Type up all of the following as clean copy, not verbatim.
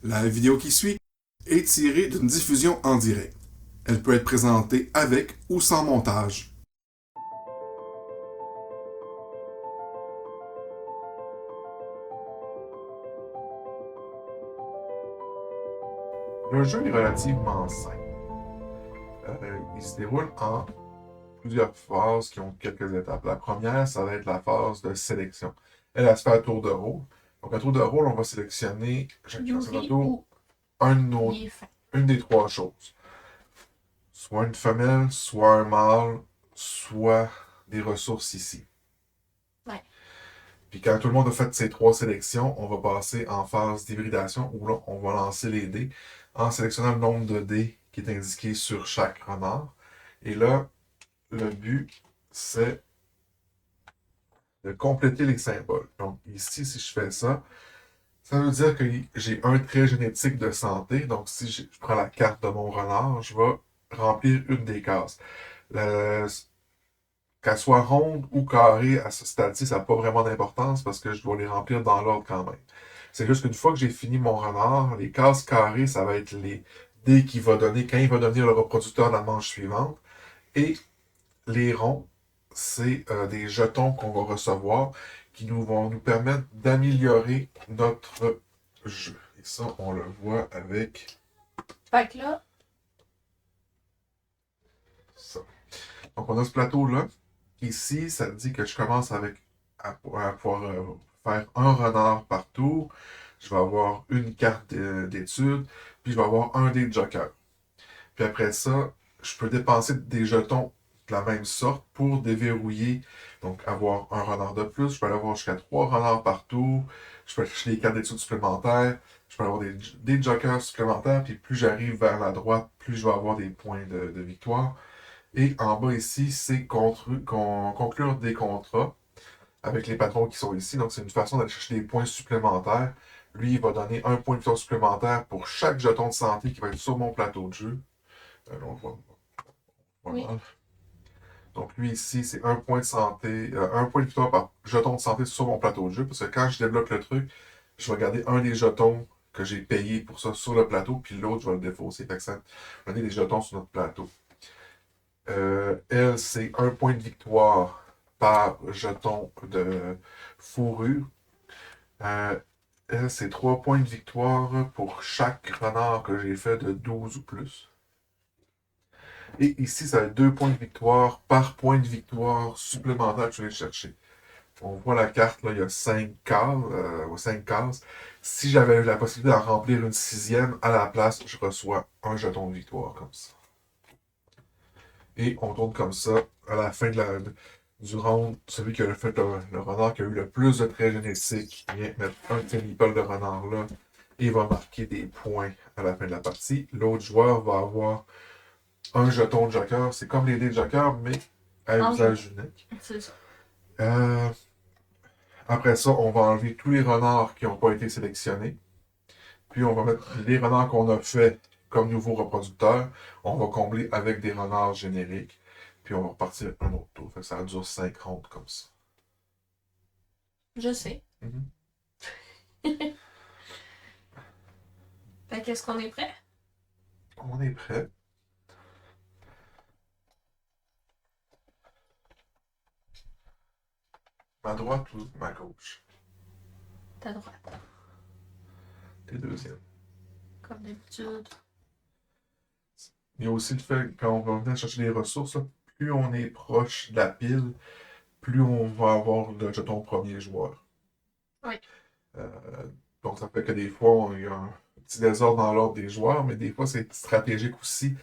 La vidéo qui suit est tirée d'une diffusion en direct. Elle peut être présentée avec ou sans montage. Le jeu est relativement simple. Il se déroule en plusieurs phases qui ont quelques étapes. La première, ça va être la phase de sélection. Elle se fait à tour de rôle. Donc, à tour de rôle, on va sélectionner chacun à son Yuri tour ou un de nos- il est fin. une des trois choses. Soit une femelle, soit un mâle, soit des ressources ici. Ouais. Puis quand tout le monde a fait ces trois sélections, on va passer en phase d'hybridation où là, on va lancer les dés en sélectionnant le nombre de dés qui est indiqué sur chaque renard. Et là, le but, c'est de compléter les symboles. Donc ici, si je fais ça, ça veut dire que j'ai un trait génétique de santé. Donc si je prends la carte de mon renard, je vais remplir une des cases. La- Qu'elle soit ronde ou carrée à ce stade-ci, ça n'a pas vraiment d'importance parce que je dois les remplir dans l'ordre quand même. C'est juste qu'une fois que j'ai fini mon renard, les cases carrées, ça va être les dés qu'il va donner quand il va devenir le reproducteur de la manche suivante. Et les ronds, c'est des jetons qu'on va recevoir qui nous vont nous permettre d'améliorer notre jeu. Et ça, on le voit avec Fait que là, ça. Donc, on a ce plateau-là. Ici, ça dit que je commence avec à pouvoir faire un renard partout. Je vais avoir une carte d'étude, puis je vais avoir un dé de joker. Puis après ça, je peux dépenser des jetons de la même sorte pour déverrouiller, donc avoir un renard de plus. Je peux aller avoir jusqu'à trois renards partout. Je peux aller chercher des cartes d'études supplémentaires. Je peux avoir des jokers supplémentaires. Puis plus j'arrive vers la droite, plus je vais avoir des points de victoire. Et en bas ici, c'est conclure des contrats avec les patrons qui sont ici. Donc, c'est une façon d'aller chercher des points supplémentaires. Lui, il va donner un point de victoire supplémentaire pour chaque jeton de santé qui va être sur mon plateau de jeu. Là, on voit oui. mal. Donc, lui ici, c'est un point de santé, un point de victoire par jeton de santé sur mon plateau de jeu. Parce que quand je débloque le truc, je vais garder un des jetons que j'ai payé pour ça sur le plateau, puis l'autre, je vais le défausser. Fait que ça va donner des jetons sur notre plateau. Elle, c'est un point de victoire par jeton de fourrure. Euh, Elle, c'est 3 points de victoire pour chaque renard que j'ai fait de 12 ou plus. Et ici, ça a 2 points de victoire par point de victoire supplémentaire que je vais chercher. On voit la carte, là, il y a 5 cases, 5 cases. Si j'avais la possibilité d'en remplir une sixième, à la place, je reçois un jeton de victoire comme ça. Et on tourne comme ça à la fin du round. Celui qui a fait le renard qui a eu le plus de traits génétiques vient mettre un de ses meeples de renard là et va marquer des points à la fin de la partie. L'autre joueur va avoir un jeton de joker. C'est comme les dés de joker, mais à En usage unique. c'est ça. Euh, Après ça, on va enlever tous les renards qui n'ont pas été sélectionnés. Puis on va mettre les renards qu'on a fait comme nouveaux reproducteurs. On va combler avec des renards génériques. Puis on va repartir un autre tour. Fait que ça dure 5 rondes comme ça. Je sais. Mhm. Fait qu'est-ce qu'on est prêt? On est prêt. Ma droite ou ma gauche? Ta droite. Les deuxièmes. Comme d'habitude. Il y a aussi le fait, quand on va venir chercher les ressources, là, plus on est proche de la pile, plus on va avoir le jeton premier joueur. Oui. Euh, donc ça fait que des fois, il y a un petit désordre dans l'ordre des joueurs, mais des fois, c'est stratégique aussi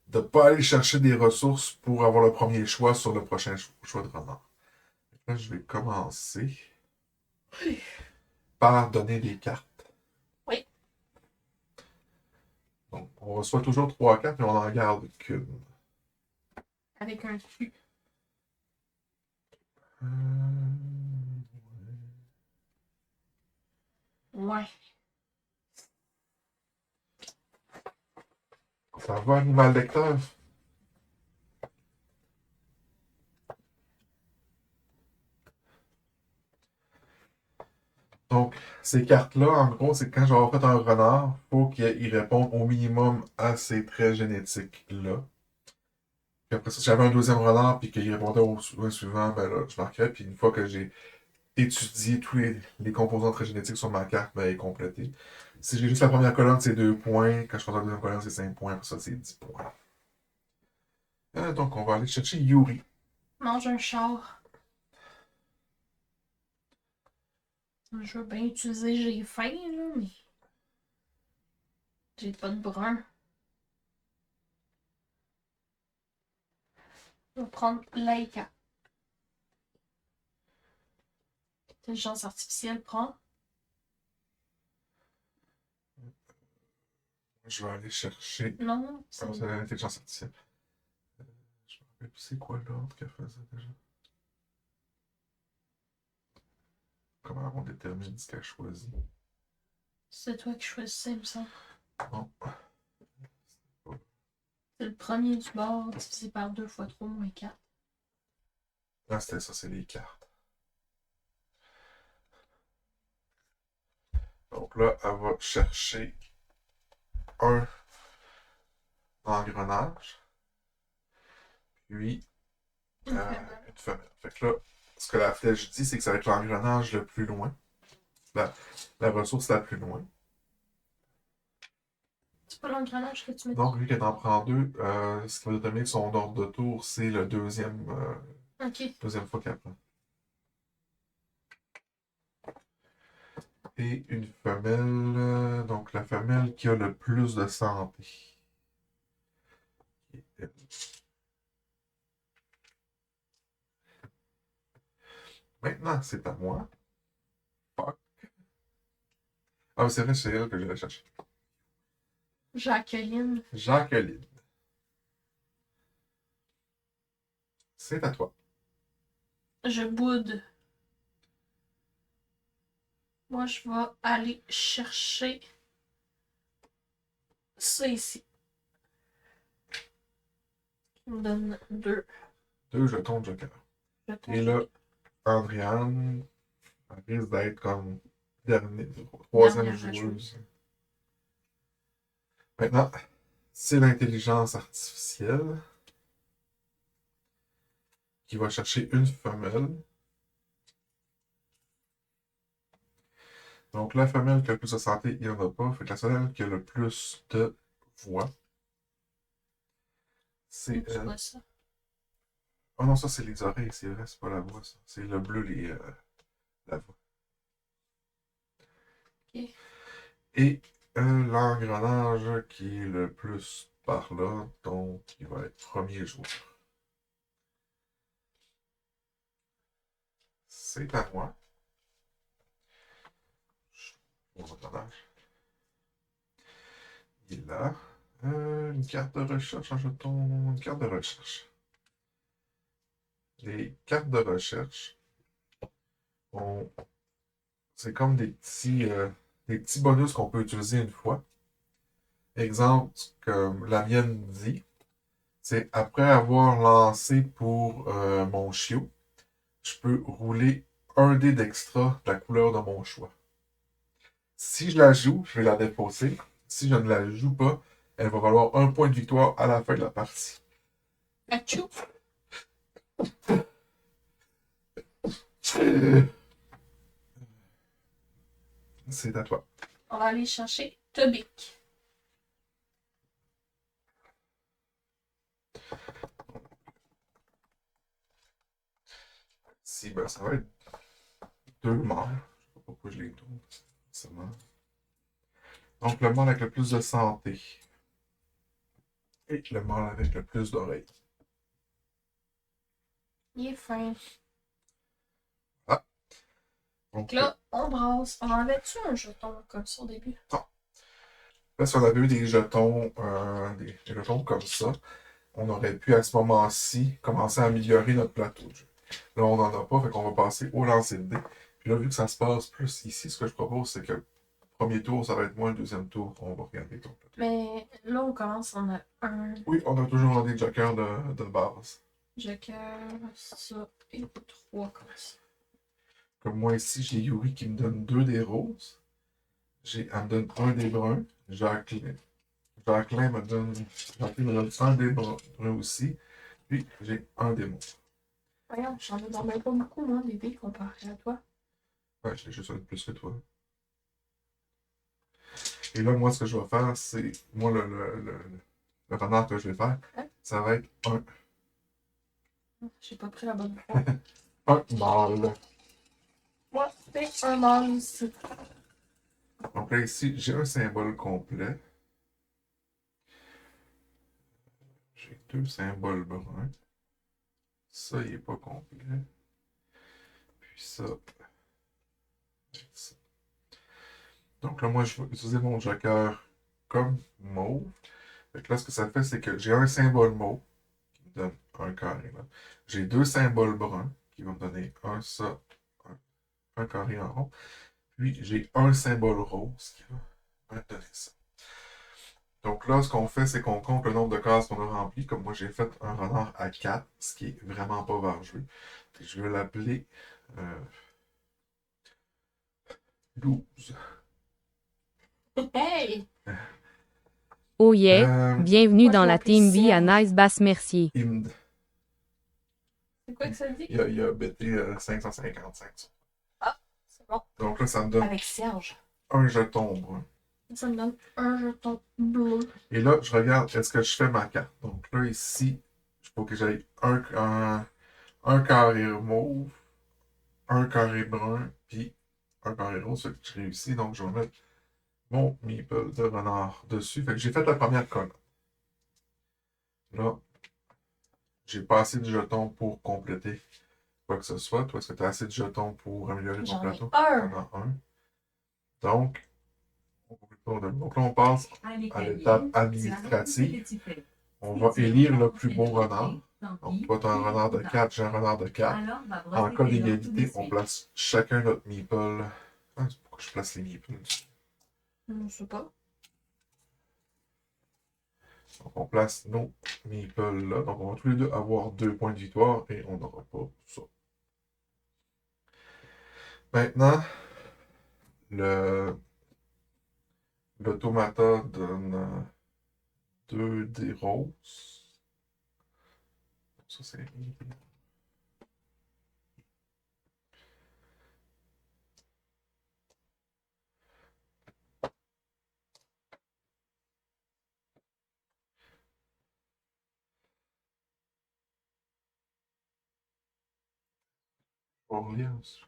de ne pas aller chercher des ressources pour avoir le premier choix sur le prochain choix de renard. Là, je vais commencer par donner des cartes. Oui. Donc, on reçoit toujours trois cartes, mais on n'en garde qu'une. Avec un Q. Euh, Ouais. Ça va, animal lecteur? Donc, Ces cartes-là, en gros, c'est quand j'aurai fait un renard, il faut qu'il réponde au minimum à ces traits génétiques-là. Puis après ça, si j'avais un deuxième renard puis qu'il répondait au suivant, ben là, je marquerais. Puis une fois que j'ai étudié tous les composants traits génétiques sur ma carte, ben, elle est complétée. Si j'ai juste la première colonne, c'est 2 points. Quand je passe la deuxième colonne, c'est 5 points. Après ça, c'est 10 points. Donc, on va aller chercher Yuri. Mange un char. Je veux bien utiliser j'ai faim, là, mais. J'ai pas de brun. Je vais prendre Laika. Intelligence artificielle, prends. Je vais aller chercher. Non, c'est. C'est l'intelligence artificielle. Je me rappelle plus c'est quoi l'ordre qu'elle faisait déjà. Comment on détermine ce qu'elle choisit? C'est toi qui choisissais, il me semble. Non. C'est le premier du bord divisé par 2 fois 3 moins 4. Ah, c'était ça, c'est les cartes. Donc là, elle va chercher un engrenage, puis Une femelle. une femelle. Fait que là, ce que la flèche dit, c'est que ça va être l'engrenage le plus loin. La ressource la plus loin. C'est pas l'engrenage que tu mets. Donc, vu qu'elle en prend deux, ce qui va déterminer son ordre de tour, c'est le deuxième fois qu'elle prend. Et une femelle, donc la femelle qui a le plus de santé. Maintenant, c'est à moi. Fuck. Ah, c'est vrai, c'est elle que je vais chercher. Jacqueline. Jacqueline. C'est à toi. Je boude. Moi, je vais aller chercher ça ici. Qui me donne 2 Deux jetons de joker. jetons. Et là, Andréane, elle risque d'être comme troisième Dernière joueuse. Maintenant, c'est l'intelligence artificielle qui va chercher une femelle. Donc, la femelle qui a le plus de santé, il n'y en a pas. Fait que la seule qui a le plus de voix, c'est Tu elle. vois ça? Oh non, ça, c'est les oreilles, c'est vrai, c'est pas la voix, ça. C'est le bleu, la voix. Ok. Et l'engrenage qui est le plus par là, donc il va être premier joueur. C'est à moi. Mon engrenage. Il est là. Une carte de recherche, un jeton, une carte de recherche. Les cartes de recherche, c'est comme des petits bonus qu'on peut utiliser une fois. Exemple, comme la mienne dit, c'est après avoir lancé pour mon chiot, je peux rouler un dé d'extra de la couleur de mon choix. Si je la joue, je vais la défausser. Si je ne la joue pas, elle va valoir un point de victoire à la fin de la partie. Achou! C'est à toi. On va aller chercher Tobic. Si, ben, ça va être deux morts. Je sais pas pourquoi je les tourne. Donc, le mâle avec le plus de santé. Et le mâle avec le plus d'oreilles. Il est fin. Ah. Donc là, on brasse. On en avait-tu un jeton comme ça au début? Là, si on avait eu des jetons comme ça, on aurait pu à ce moment-ci commencer à améliorer notre plateau de jeu. Là, on n'en a pas, fait qu'on va passer au lancer de dés. Puis là, vu que ça se passe plus ici, ce que je propose, c'est que le premier tour, ça va être moi, le deuxième tour, on va regarder ton plateau. Mais là, on commence, on a un Oui, on a toujours des jokers de base. joker, ça, et 3 comme ça. Comme moi ici, j'ai Yuri qui me donne 2 des roses. Elle me donne un des bruns. Jacqueline me donne un des bruns aussi. Puis j'ai un des mauves. Voyons, j'en ai dormi pas beaucoup, moi, des dés comparé à toi. Ouais, j'ai juste un de plus que toi. Et là, moi, ce que je vais faire, c'est. Moi, le renard que je vais faire, Hein? ça va être un J'ai pas pris la bonne fois. un mâle. Moi, c'est un mâle ici. Donc là, ici, j'ai un symbole complet. J'ai deux symboles bruns. Ça, il n'est pas complet. Puis ça. Ça. Donc là, moi, je vais utiliser mon joker comme mauve. Fait que là, ce que ça fait, c'est que j'ai un symbole mauve qui me donne un carré là. J'ai deux symboles bruns qui vont me donner un ça, un carré en rond. Puis j'ai un symbole rose qui va me donner ça. Donc là, ce qu'on fait, c'est qu'on compte le nombre de cases qu'on a remplies. Comme moi, j'ai fait un renard à 4, ce qui est vraiment pas vargeux. Puis je vais l'appeler 12. Hey! Oh yeah, Euh, bienvenue Moi, je dans la l'appelle Team V à Serge. Nice Basse Mercier. C'est quoi que ça dit? il a bêté 555. Ah, c'est bon. Donc là, ça me donne Avec Serge. un jeton brun. Ça me donne un jeton bleu. Et là, je regarde, est-ce que je fais ma carte? Donc là, ici, il faut que j'aille un carré mauve, un carré brun, puis un carré rose. Fait que je réussis, donc je vais mettre mon meeple de renard dessus. Fait que j'ai fait la première colonne. Là, j'ai pas assez de jetons pour compléter quoi que ce soit. Toi, est-ce que tu as assez de jetons pour améliorer ton J'en ai plateau? un. T'en as un. Donc, donc là, on passe à l'étape administrative. On va élire le plus beau renard. Donc, toi, tu as un renard de 4, j'ai un renard de 4. En cas d'égalité, on place chacun notre meeple. Ah, pourquoi je place les meeples? Je sais pas. Donc, on place nos meeples là. Donc, on va tous les deux avoir 2 points de victoire et on n'aura pas ça. Maintenant, l'automata donne 2 des roses. Ça, c'est. Orleans.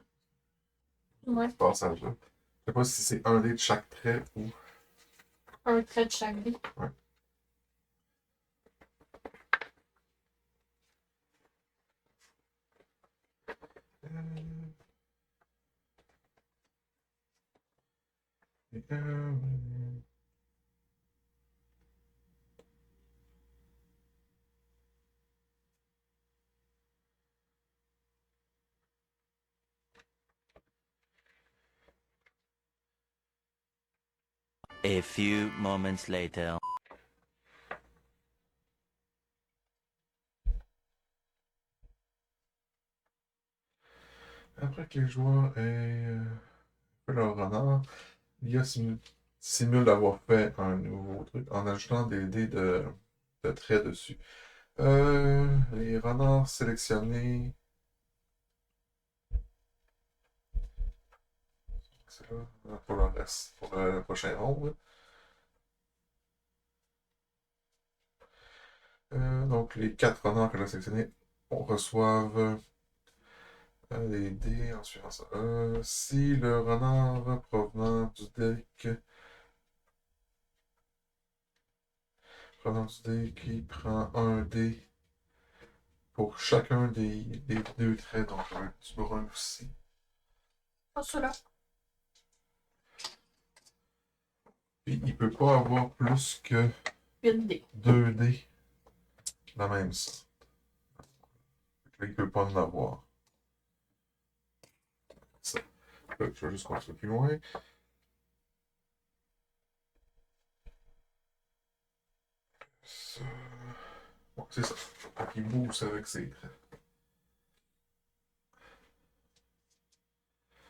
Ouais. Passage là. Je sais pas si c'est un dé de chaque trait ou. Un trait de chaque vie. Ouais. A few moments later. Après que les joueurs aient fait leur renard, l'IA simule d'avoir fait un nouveau truc en ajoutant des dés de traits dessus. Les renards sélectionnés. C'est là pour le reste, pour le prochain round. Donc, les 4 renards que j'ai sélectionnés, on reçoive des dés en suivant ça. Si le renard provenant du deck qui prend un dé pour chacun des 2 traits, donc du brun aussi. Pas cela. Puis il peut pas avoir plus que 8 dés. 2 dés de la même sorte. Là, il peut pas en avoir. Ça. Là, je vais juste continuer plus loin. Ça. Bon, c'est ça. Donc, il booste avec ses traits.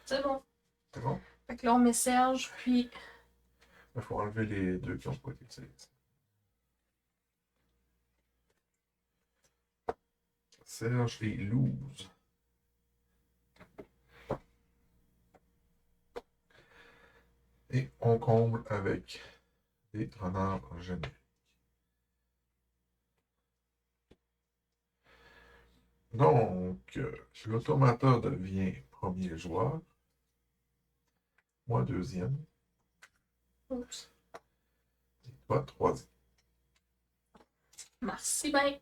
C'est bon. C'est bon? Fait que là, on met Serge, puis Il faut enlever les deux qui n'ont pas été utilisés. Serge et Louse. Et on comble avec des renards génériques. Donc, l'automata devient premier joueur. Moi, deuxième. Oups. Et toi, troisième. Merci bien.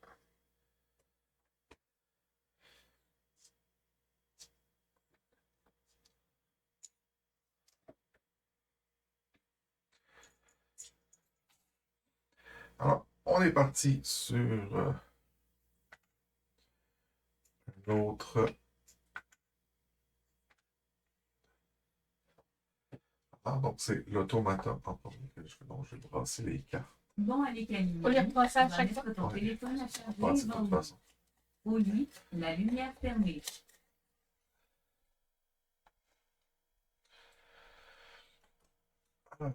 Alors, on est parti sur un autre. Ah, donc c'est l'automata en premier. Donc, je vais brasser les cartes. Bon, allez, Camille. Au lieu de passer à chaque fois. Ton Ouais. téléphone à On charger va passer de devant toute vous. façon. Au lit, la lumière fermée. Alors,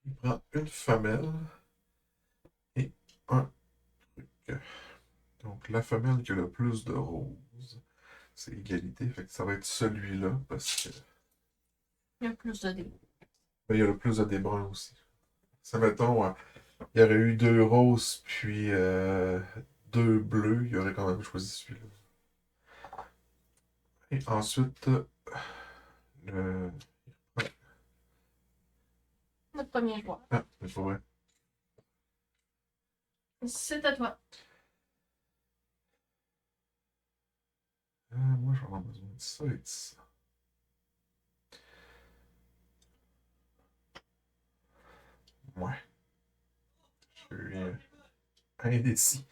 il prend une femelle et un truc. Donc, la femelle qui a le plus de roses, c'est égalité. Fait que ça va être celui-là parce que Il y a plus de dés. il y a le plus de dés bruns aussi. Ça, mettons, il y aurait eu 2 roses puis 2 bleus, il aurait quand même choisi celui-là. Et ensuite, le. Notre premier joueur. Ah, c'est pas vrai. C'est à toi. Moi, j'en ai besoin de ça et de ça. Ouais. Je suis indécis.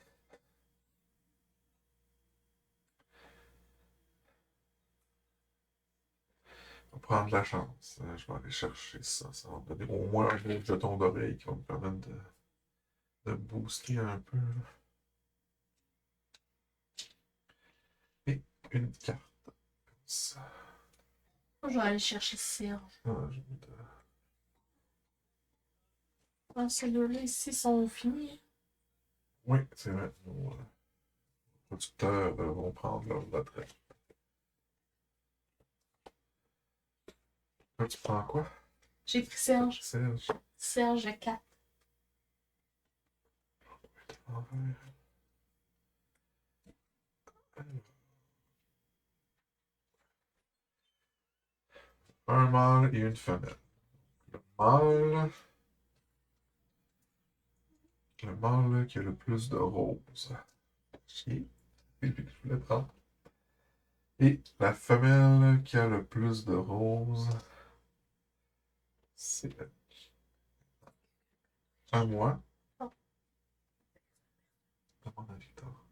On va prendre la chance. Je vais aller chercher ça. Ça va me donner au moins un gros jeton d'oreille qui va me permettre de booster un peu. Et une carte. Comme ça. Je vais aller chercher Serge. Ah, je vais mettre, Ah, ces deux-là ici sont finis. Oui, c'est vrai. Nos producteurs vont prendre leur retraite. Là, tu prends quoi? J'ai pris Serge. Serge. Serge 4. Envers. Un mâle et une femelle. Mâle. Le mâle qui a le plus de roses. Chier. C'est lui que je voulais prendre. Et la femelle qui a le plus de roses. C'est à moi. Oh. Demande à Victor.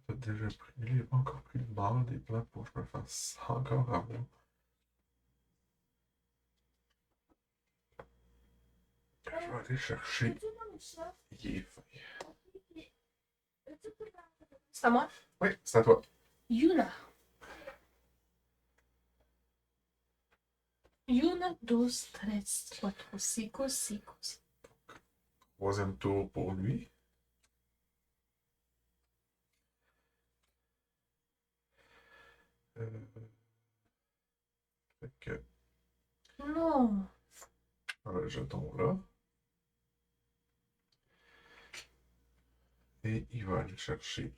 J'ai déjà pris. Il n'a pas encore pris le mâle des plans pour que je me fasse encore avoir. Je vais aller chercher. Il est fin. C'est à moi. Oui, c'est à toi. Yuna. Yuna 12, 13, 4, 5, 5. Troisième tour pour lui. Fait que, Non. le jeton là. Et il va aller chercher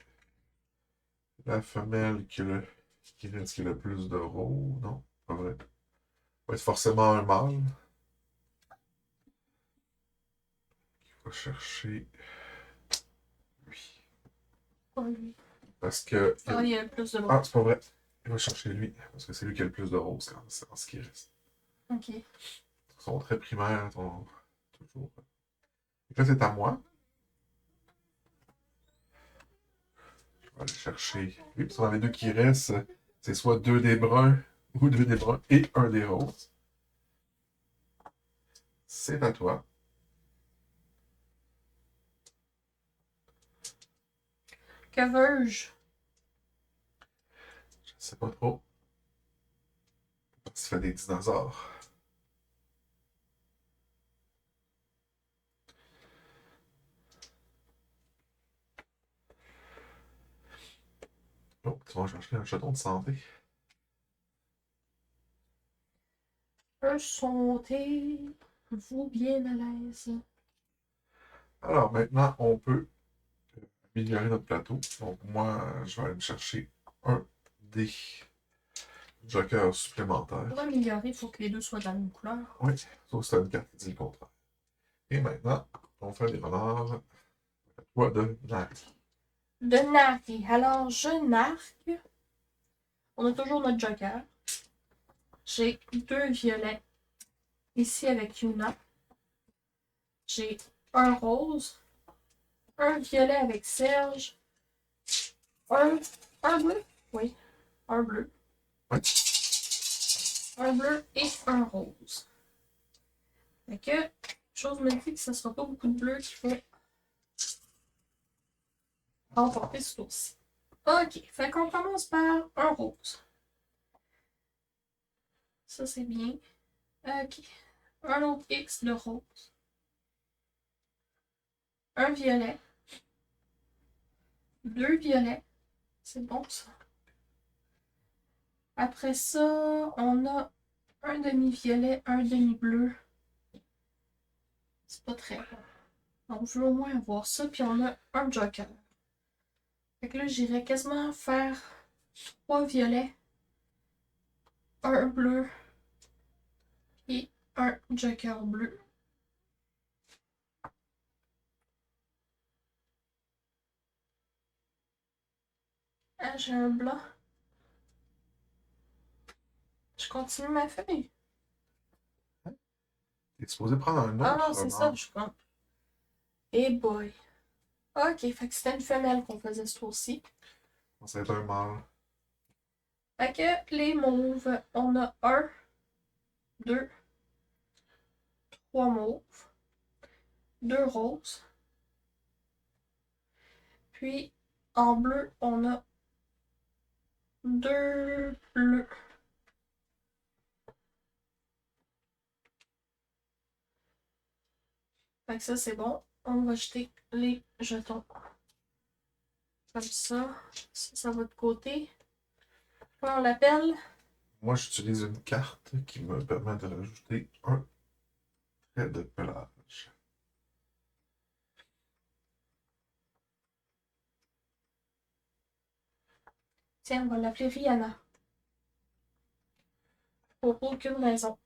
la femelle qui reste le plus de roses. Non, pas vrai. Va être forcément un mâle. Il va chercher lui. Pas lui. Parce que. Ah, il y a le plus de Ah, bras. c'est pas vrai. Il va chercher lui. Parce que c'est lui qui a le plus de roses quand c'est en ce qui reste. Ok. Ils sont très primaires, toujours. Et là, c'est à moi. Je vais aller chercher lui. Parce que dans les deux qui restent, c'est soit 2 des bruns ou 2 des bruns et un des roses. C'est à toi. Que veux-je? Je sais pas trop. Tu fais des dinosaures. tu vas chercher un jeton de santé. Sentez-vous bien à l'aise. Alors maintenant, on peut améliorer notre plateau. Donc moi, je vais aller me chercher un des jokers supplémentaires. Pour améliorer, il faut que les deux soient dans la même couleur. Oui, sauf que c'est une carte qui dit le contraire. Et maintenant, on fait des renards. Toi de Nari. De narguer. Alors, je nargue. On a toujours notre joker. J'ai 2 violets ici avec Yuna. J'ai un rose. Un violet avec Serge. Un bleu. Oui, un bleu. Ouais. Un bleu et un rose. Fait que, chose me dit que ce ne sera pas beaucoup de bleu qui vont remporter ce tour-ci. Ok, fait qu'on commence par un rose. Ça, c'est bien. Ok. Un autre X de rose. Un violet. 2 violets. C'est bon, ça. Après ça, on a un demi-violet, un demi-bleu. C'est pas très bon. On veut au moins avoir ça, puis on a un joker. Fait que là, j'irais quasiment faire 3 violets, un bleu et un joker bleu. Ah, j'ai un blanc. Je continue ma feuille. T'es supposé prendre un autre Ah non, c'est ça, renard. je compte. Eh boy. Ok, fait que c'était une femelle qu'on faisait ce tour-ci. Ça va être un mâle. Fait que les mauves, on a 1, 2, 3 mauves, 2 roses. Puis en bleu, on a 2 bleus. Fait que ça, c'est bon. On va jeter les jetons. Comme ça. Ça va de côté. Comment on l'appelle? Moi, j'utilise une carte qui me permet de rajouter un trait de pelage. Tiens, on va l'appeler Rihanna. Pour aucune raison.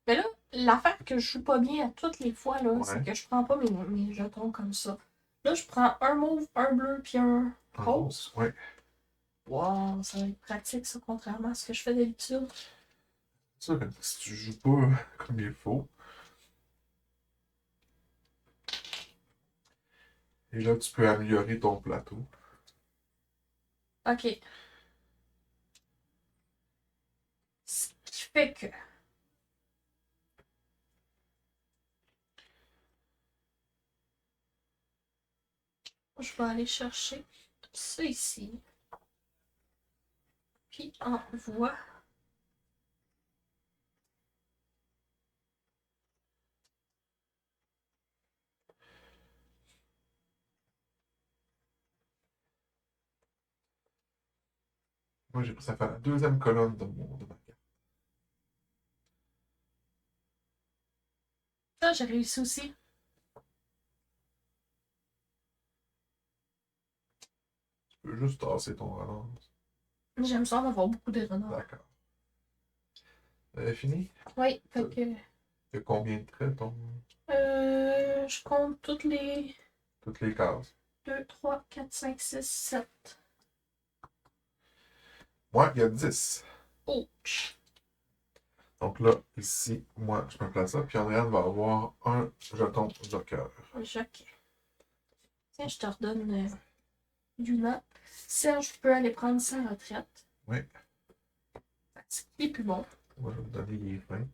Mais là, l'affaire que je joue pas bien à toutes les fois, là, Ouais. c'est que je prends pas mes jetons comme ça. Là, je prends un mauve, un bleu, puis un Un rose. Ouais. Wow, ça va être pratique, ça, contrairement à ce que je fais d'habitude. C'est sûr que si tu joues pas comme il faut. Et là, tu peux améliorer ton plateau. Ok. Ce qui fait que je vais aller chercher ça ici. Puis envoie. Moi, j'ai pris ça faire la deuxième colonne de ma carte. Ça, j'ai réussi aussi. Tu peux juste tasser ton renard. J'aime ça d'avoir beaucoup de renards. D'accord. Fini? Oui, fait que. Il y a combien de traits, ton... Je compte toutes les toutes les cases? 2, 3, 4, 5, 6, 7. Moi, il y a 10. Ouch! Donc là, ici, moi, je me place là. Puis Andréane va avoir un jeton joker. Jacques. Tiens, je te redonne Yuna. Serge peut aller prendre sa retraite. Oui. Il est plus bon. Moi, je vais te donner les fins.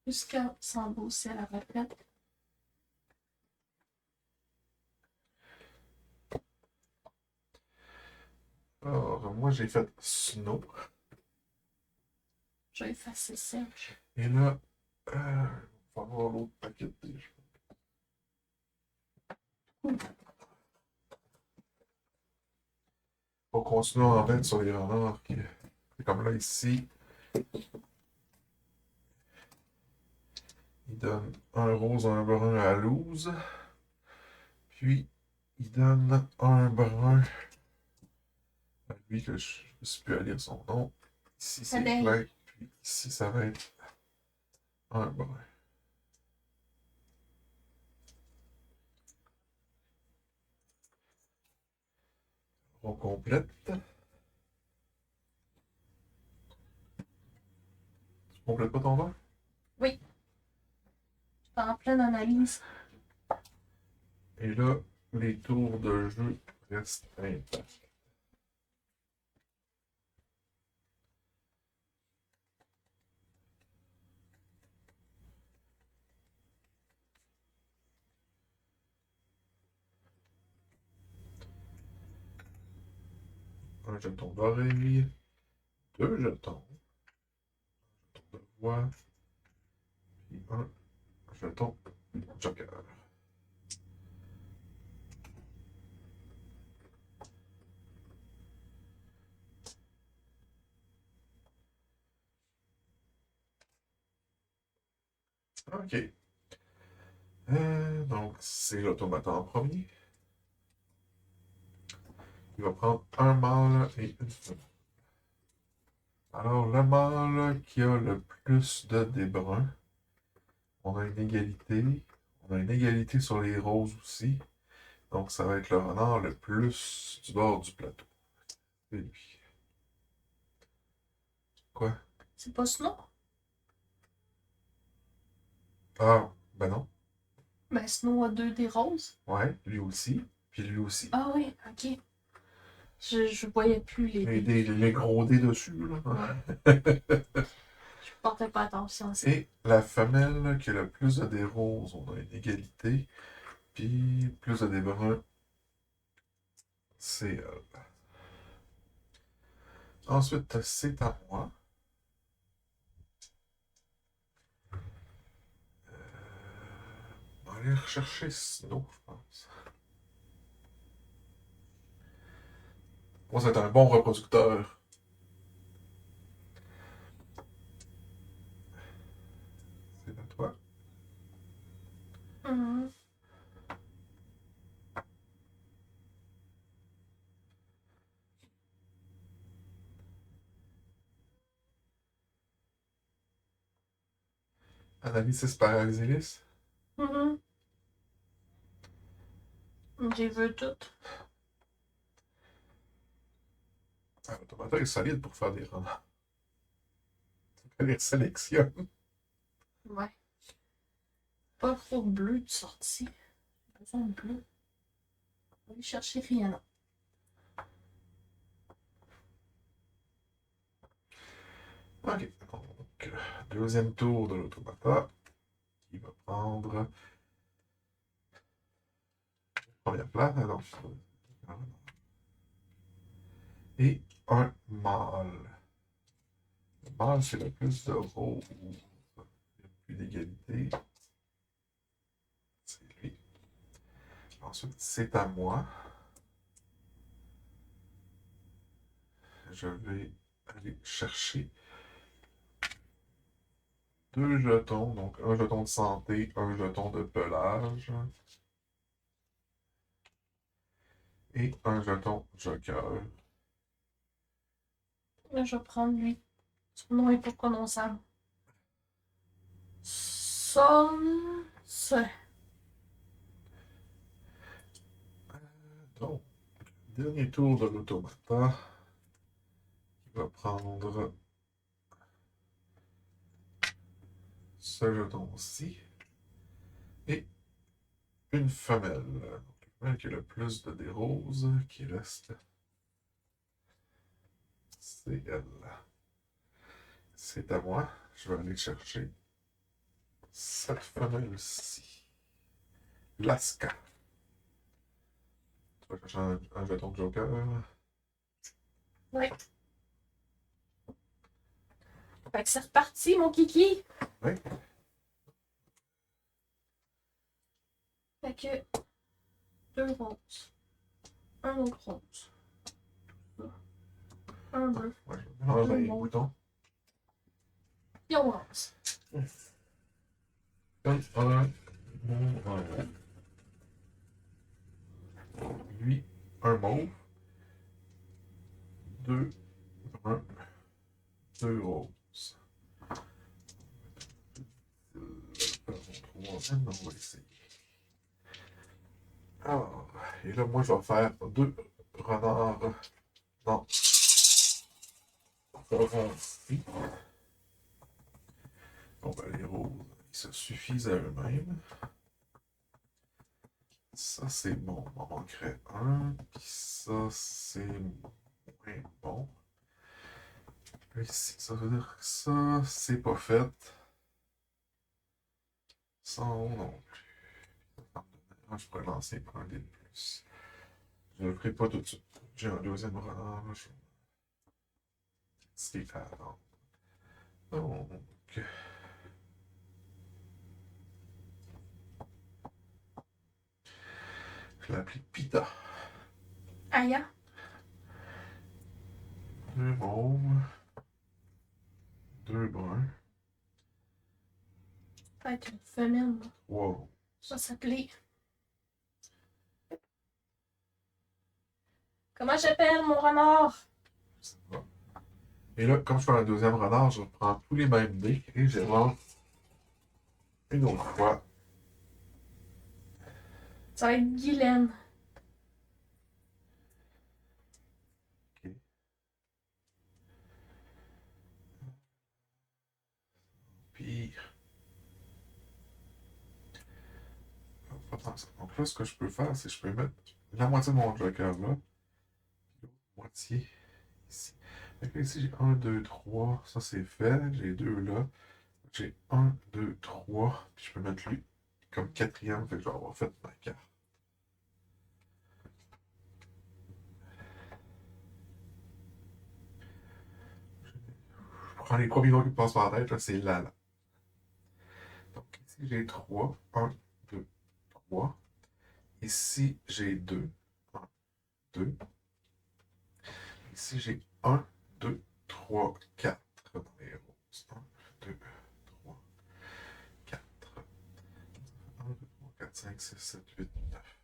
Jusqu'à s'en va aussi à la retraite. Alors, moi, j'ai fait Snow. Je vais effacer Serge. Et là, on va voir l'autre paquet déjà. Pour continuer à en mettre sur les renards. C'est comme là, ici. Il donne un rose, un brun à Louse. Puis, il donne un brun à lui, que je ne sais plus à lire son nom. Ici, c'est Soleil. clair. Puis ici, ça va être un brun. On complète. Tu complètes pas ton verre? Je suis en pleine analyse. Et là, les tours de jeu restent intacts. Un jeton d'oreille, deux jetons, un jeton de voix, puis un jeton joker. OK. Donc, c'est l'automate en premier. Il va prendre un mâle et une femelle. Alors, le mâle qui a le plus de dés bruns, on a une égalité. On a une égalité sur les roses aussi. Donc, ça va être le renard le plus du bord du plateau. C'est lui. Quoi? C'est pas Snow? Ah, ben non. Ben, Snow a 2 des roses. Ouais, lui aussi. Puis lui aussi. Ah oui, ok. Je voyais plus les dés. Les gros dés dessus, là. Je portais pas attention à ça. Et la femelle qui a le plus de dés roses, on a une égalité. Puis plus de dés bruns, c'est elle. Ensuite, c'est à moi. On va aller rechercher Snow, je pense. Moi, c'est un bon reproducteur. C'est à toi. Mhm. Analysis Paraxylis. Mhm. J'ai vu tout. Ah, l'automate est solide pour faire des renards. Tu les sélectionnes. Ouais. Pas trop bleu de sortie. J'ai besoin de bleu. On va aller chercher Rihanna. Ok. Donc, deuxième tour de l'automata. Il va prendre première place. Alors, et un mâle. Le mâle, c'est le plus de rose. Il n'y a plus d'égalité. C'est lui. Ensuite, c'est à moi. Je vais aller chercher deux jetons. Donc, un jeton de santé, un jeton de pelage. Et un jeton joker. Là, je vais prendre lui. Son nom est pas prononçable. Son. Donc, dernier tour de l'automata. Il va prendre ce jeton-ci. Et une femelle. Donc, la femelle qui a le plus de dés roses qui reste. C'est elle. C'est à moi. Je vais aller chercher cette femelle-ci. Laska. Tu vas chercher un jeton de joker. Ouais. Fait que c'est reparti, mon kiki. Oui. Fait que 2 roses. Un autre rose. Un bleu. Ouais, je mélange Un les bon. boutons. Puis on lance. Comme un mauve. Lui, un mauve. 2 bruns. 2 roses. Mon troisième, on va essayer. Alors, et là, moi, je vais faire 2 renards. Non. Roncés. Bon, ben, les roses, ils se suffisent à eux-mêmes. Ça, c'est bon. On en manquerait un. Puis ça, c'est moins bon. Ici, ça veut dire que ça, c'est pas fait. Ça, non plus. Ah, je pourrais lancer un des plus. Je ne le ferai pas tout de suite. J'ai un deuxième renard. C'est à attendre. Donc, je l'applique Pita. Aya. 2 mauves. 2 bruns. Peut-être une femelle. Là. 3 Ça s'appelait. Comment j'appelle mon renard? ça va. Et là, comme je fais un deuxième renard, je reprends tous les mêmes dés et je lance une autre fois. Ça va être Guylaine. Ok. Pire. Donc là, ce que je peux faire, c'est que je peux mettre la moitié de mon joker là, puis l'autre moitié ici. Fait que là, ici, j'ai 1, 2, 3. Ça, c'est fait. J'ai 2 là. J'ai 1, 2, 3. Puis je peux mettre lui comme quatrième. Fait que je vais avoir fait ma carte. Je prends les premiers noms qui me passent par la tête. Là, c'est Lala. Donc ici, j'ai 3. 1, 2, 3. Ici, j'ai 2. 1, 2. Ici, j'ai 1, 2, 3, 4 dans les roses. 1, 2, 3, 4. 1, 2, 3, 4, 5, 6, 7, 8, 9.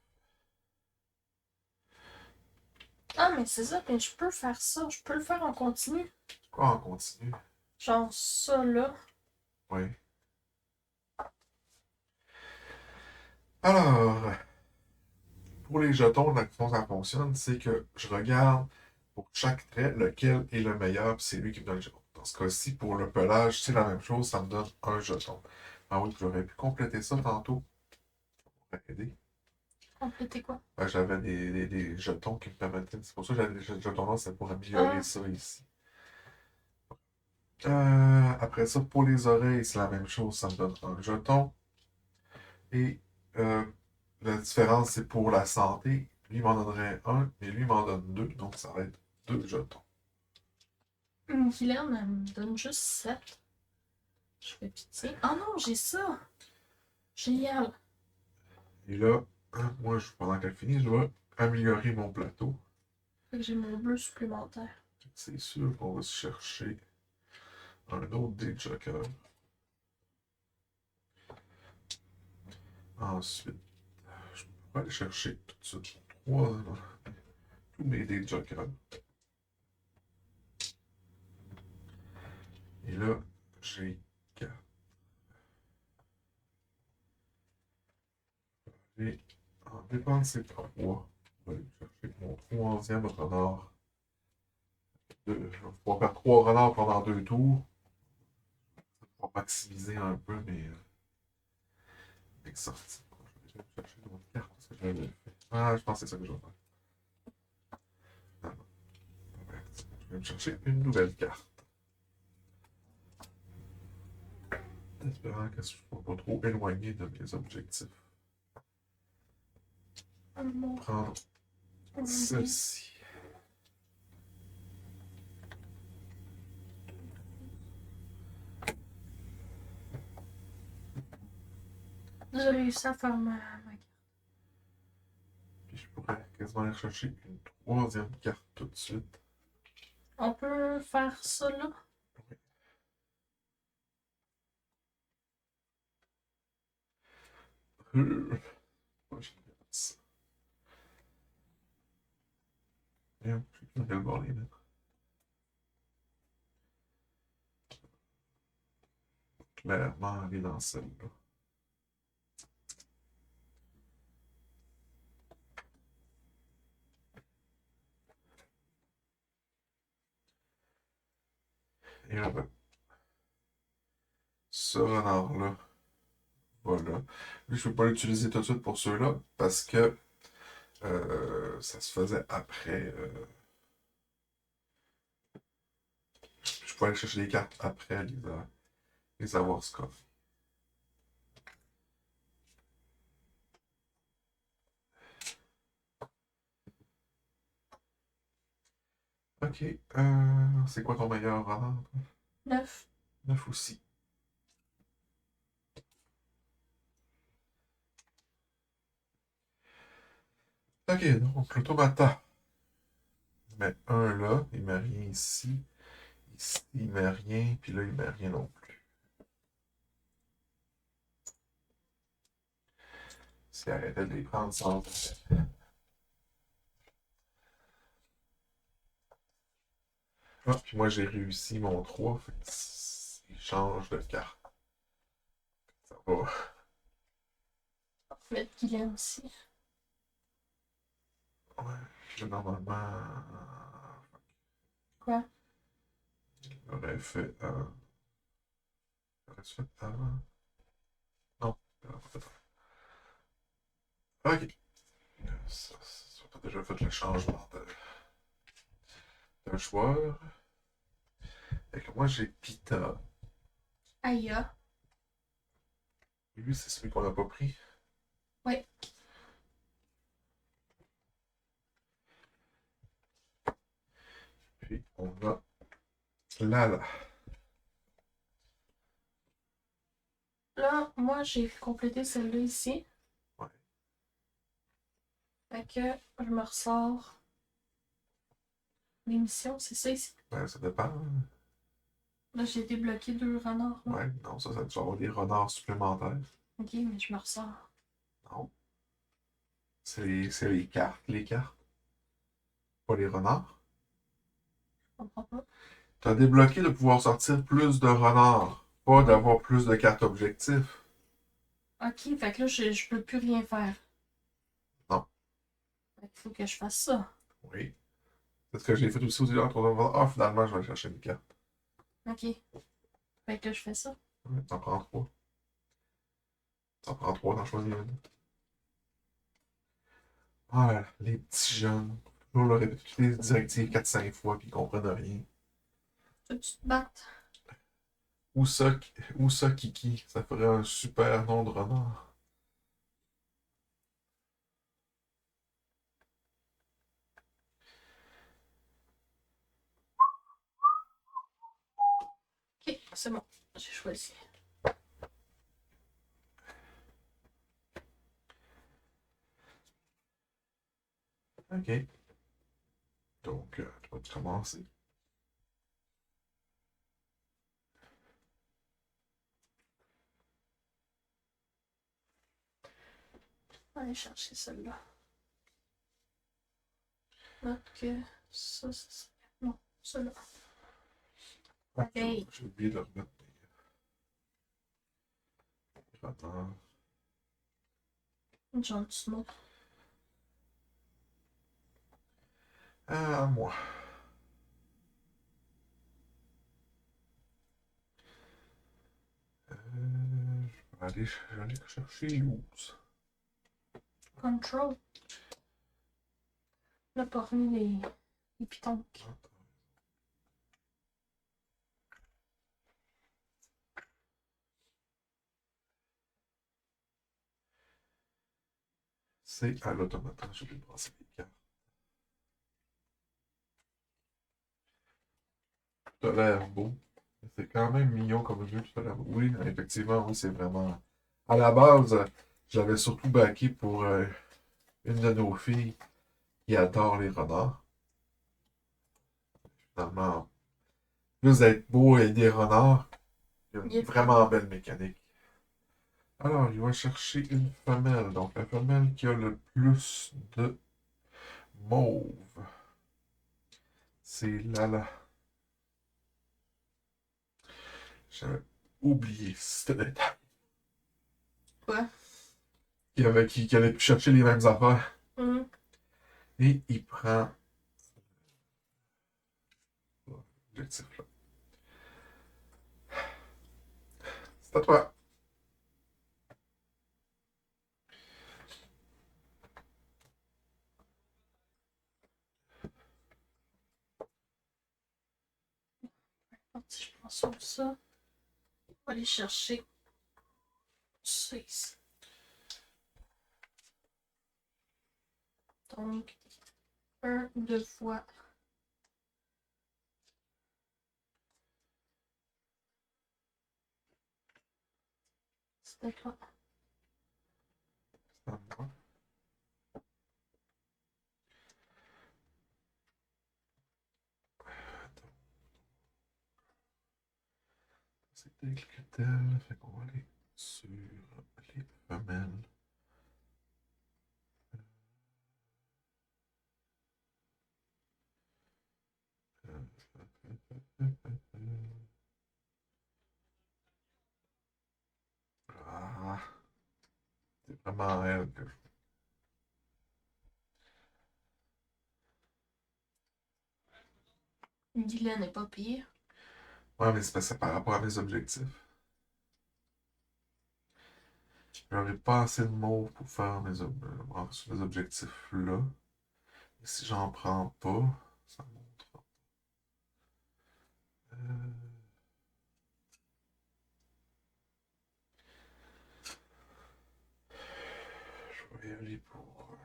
Ah, mais c'est ça, mais je peux faire ça. Je peux le faire en continu. Quoi, on continue? Genre ça là. Oui. Alors, pour les jetons, la façon ça fonctionne, c'est que je regarde pour chaque trait lequel est le meilleur, puis c'est lui qui me donne le jeton. Dans ce cas-ci, pour le pelage, c'est la même chose, ça me donne un jeton. Ah oui, j'aurais pu compléter ça tantôt. Ça m'aurait aidé. Compléter quoi? Ben, j'avais des jetons qui me permettaient. C'est pour ça que j'avais des jetons là, c'est pour améliorer Ah. ça ici. Après ça, pour les oreilles, c'est la même chose, ça me donne un jeton. Et la différence, c'est pour la santé. Lui, il m'en donnerait un, et lui, il m'en donne deux, donc ça va être 2 jetons. Guylaine, elle me donne juste 7. Je fais pitié. Ah non, j'ai ça! Génial! Et là, moi, pendant qu'elle finit, je vais améliorer mon plateau. Fait que j'ai mon bleu supplémentaire. C'est sûr qu'on va se chercher un autre dé de joker. Ensuite, je peux aller chercher tout de suite tous mes dés de joker. Et là, j'ai 4. Et en dépenser 3, je vais aller chercher mon troisième renard. Je vais pouvoir faire 3 renards pendant 2 tours. Ça va maximiser un peu mes sorties. Je vais chercher une autre carte parce que j'avais fait. Ah, je pense que c'est ça que je vais faire. Ah non. Je vais me chercher une nouvelle carte. En espérant que je ne sois pas trop éloigné de mes objectifs. Mon Prendre celle-ci. J'ai réussi à faire ma carte. Puis je pourrais quasiment aller chercher une troisième carte tout de suite. On peut faire ça là? Ouais, je regarde ça. Bien, je vais le voir les mettre. Clairement, aller dans celle-là. Et là, ben, ce renard-là, voilà. Lui, je ne peux pas l'utiliser tout de suite pour ceux-là parce que ça se faisait après. Je peux aller chercher les cartes après les avoir score. Ok. C'est quoi ton meilleur renard? 9. 9 aussi. Ok, donc l'automata. Il met un là, il met rien ici. Ici, il met rien, puis là, il met rien non plus. S'il arrêtait de les prendre sans. Ah, puis moi, j'ai réussi mon 3, fait que il change de carte. Ça va. On va mettre Guylaine aussi. Ouais, puis là, normalement. Quoi? J'aurais fait. J'aurais fait avant. Non, ok. Ça a déjà fait le changement de joueur. Fait que moi, j'ai Pita. Aya. Lui, c'est celui qu'on n'a pas pris. Ouais. Puis, on a Lala. Là, moi, j'ai complété celle-là ici. Ouais. Fait que je me ressors. L'émission, c'est ça ici. Ben, ça dépend. Là, j'ai débloqué 2 renards. Là. Ouais, non, ça doit avoir des renards supplémentaires. Ok, mais je me ressors. Non. C'est les cartes, pas les renards. Je comprends pas. Tu as débloqué de pouvoir sortir plus de renards, pas d'avoir plus de cartes objectifs. Ok, fait que là, je peux plus rien faire. Non. Fait qu'il faut que je fasse ça. Oui. C'est ce que j'ai fait aussi aux autres. Ah, finalement, je vais aller chercher une carte. Ok. Fait que là, je fais ça. Ouais, t'en prends 3. T'en prends 3, t'en choisis une. Ah, les petits jeunes. Toujours leur répéter toutes les directives 4-5 fois, puis ils comprennent rien. Tu veux-tu te battre? Ousa Kiki, ça ferait un super nom de renard. Ok, c'est bon. J'ai choisi. Ok. Donc, tu vas commencer. On va aller chercher celle-là. Note que ça, c'est... Non, celle-là. Ok. J'ai oublié de remettre mes renards. Jon Snow. À moi. Je vais aller chercher Luz. Control. Là, parmi les pitonques. C'est à l'automate. J'ai oublié de brasser les cartes. Tout a l'air beau. C'est quand même mignon comme jeu, tout a l'air beau. Oui, effectivement, oui, c'est vraiment. À la base, j'avais surtout backé pour une de nos filles qui adore les renards. Finalement, plus d'être beau et des renards, il y a Il est une vraiment belle mécanique. Alors, il va chercher une femelle. Donc, la femelle qui a le plus de mauve. C'est Lala. J'avais oublié ce détail. Quoi? Qui allait chercher les mêmes affaires. Hum. Et il prend l'objectif là. C'est à toi. Si je prends sur ça, on va aller chercher ça ici. Donc, 2 fois. C'était toi. C'est à moi. C'est tel que tel. Fait qu'on va aller sur les femelles. Ah, c'est vraiment elle que je... Guylaine n'est pas pire. Ouais, mais c'est parce que c'est par rapport à mes objectifs. J'aurais pas assez de mots pour faire sur mes objectifs là. Et si j'en prends pas, ça montre. Euh, je vais y aller pour.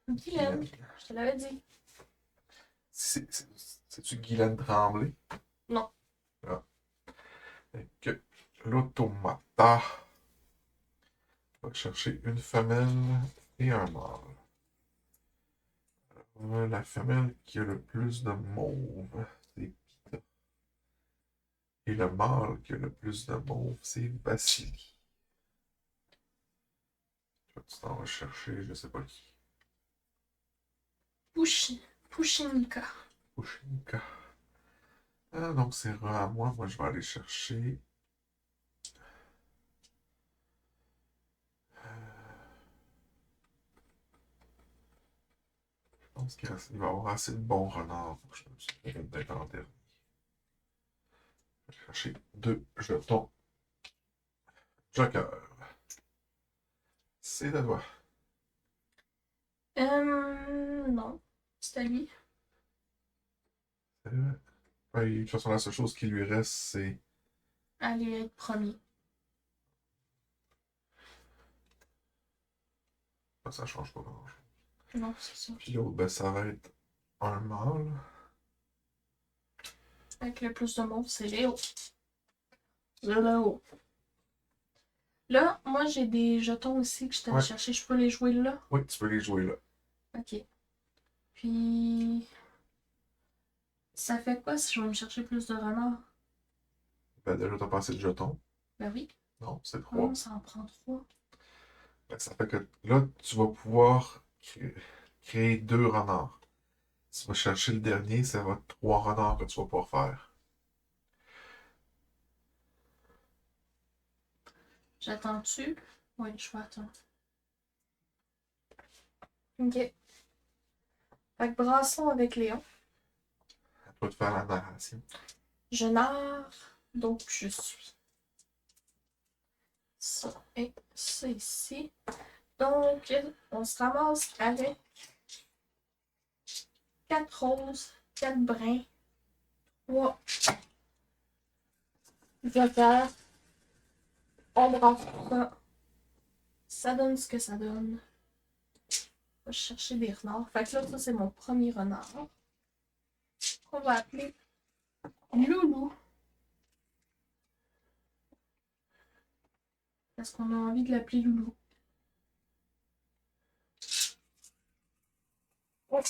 Guylaine, Guylaine. je te l'avais dit. C'est-tu Guylaine Tremblay? Non. Ah. Fait que l'automata va chercher une femelle et un mâle. La femelle qui a le plus de mauve, c'est Pita. Et le mâle qui a le plus de mauve, c'est Vassili. Tu t'en vas chercher, je sais pas qui. Pushinka. Pushinka. Ah, donc c'est à moi. Moi, je vais aller chercher. Je pense qu'il va y avoir assez de bons renards pour que je me souvienne d'être en dernier. Je vais chercher 2 jetons. Joker. C'est à toi. Non. C'est à lui. Ouais, de toute façon, la seule chose qui lui reste, c'est. Aller être premier. Ça change pas grand-chose. Non, c'est ça. Puis l'autre, ben, ça va être un mâle. Avec le plus de monde, c'est Léo. Léo. Là, moi, j'ai des jetons aussi que je t'allais Ouais. chercher. Je peux les jouer là? Oui, tu peux les jouer là. Ok. Puis... Ça fait quoi si je vais me chercher plus de renards? Ben, déjà, t'as passé de jetons. Ben oui. Non, c'est 3. Non, ça en prend 3. Ben, ça fait que là, tu vas pouvoir créer 2 renards. Si tu vas chercher le dernier, ça va être 3 renards que tu vas pouvoir faire. J'attends-tu? Oui, je vais attendre. Ok. Fait que brassons avec Léon. À toi de faire la narration. Je narre, donc je suis. Ça et ça ici. Donc, on se ramasse avec 4 roses, 4 bruns, 3 jokers. On brasse tout ça. Ça donne ce que ça donne. On va chercher des renards. Fait que là, ça, c'est mon premier renard. On va appeler Loulou. Parce qu'on a envie de l'appeler Loulou. Ok.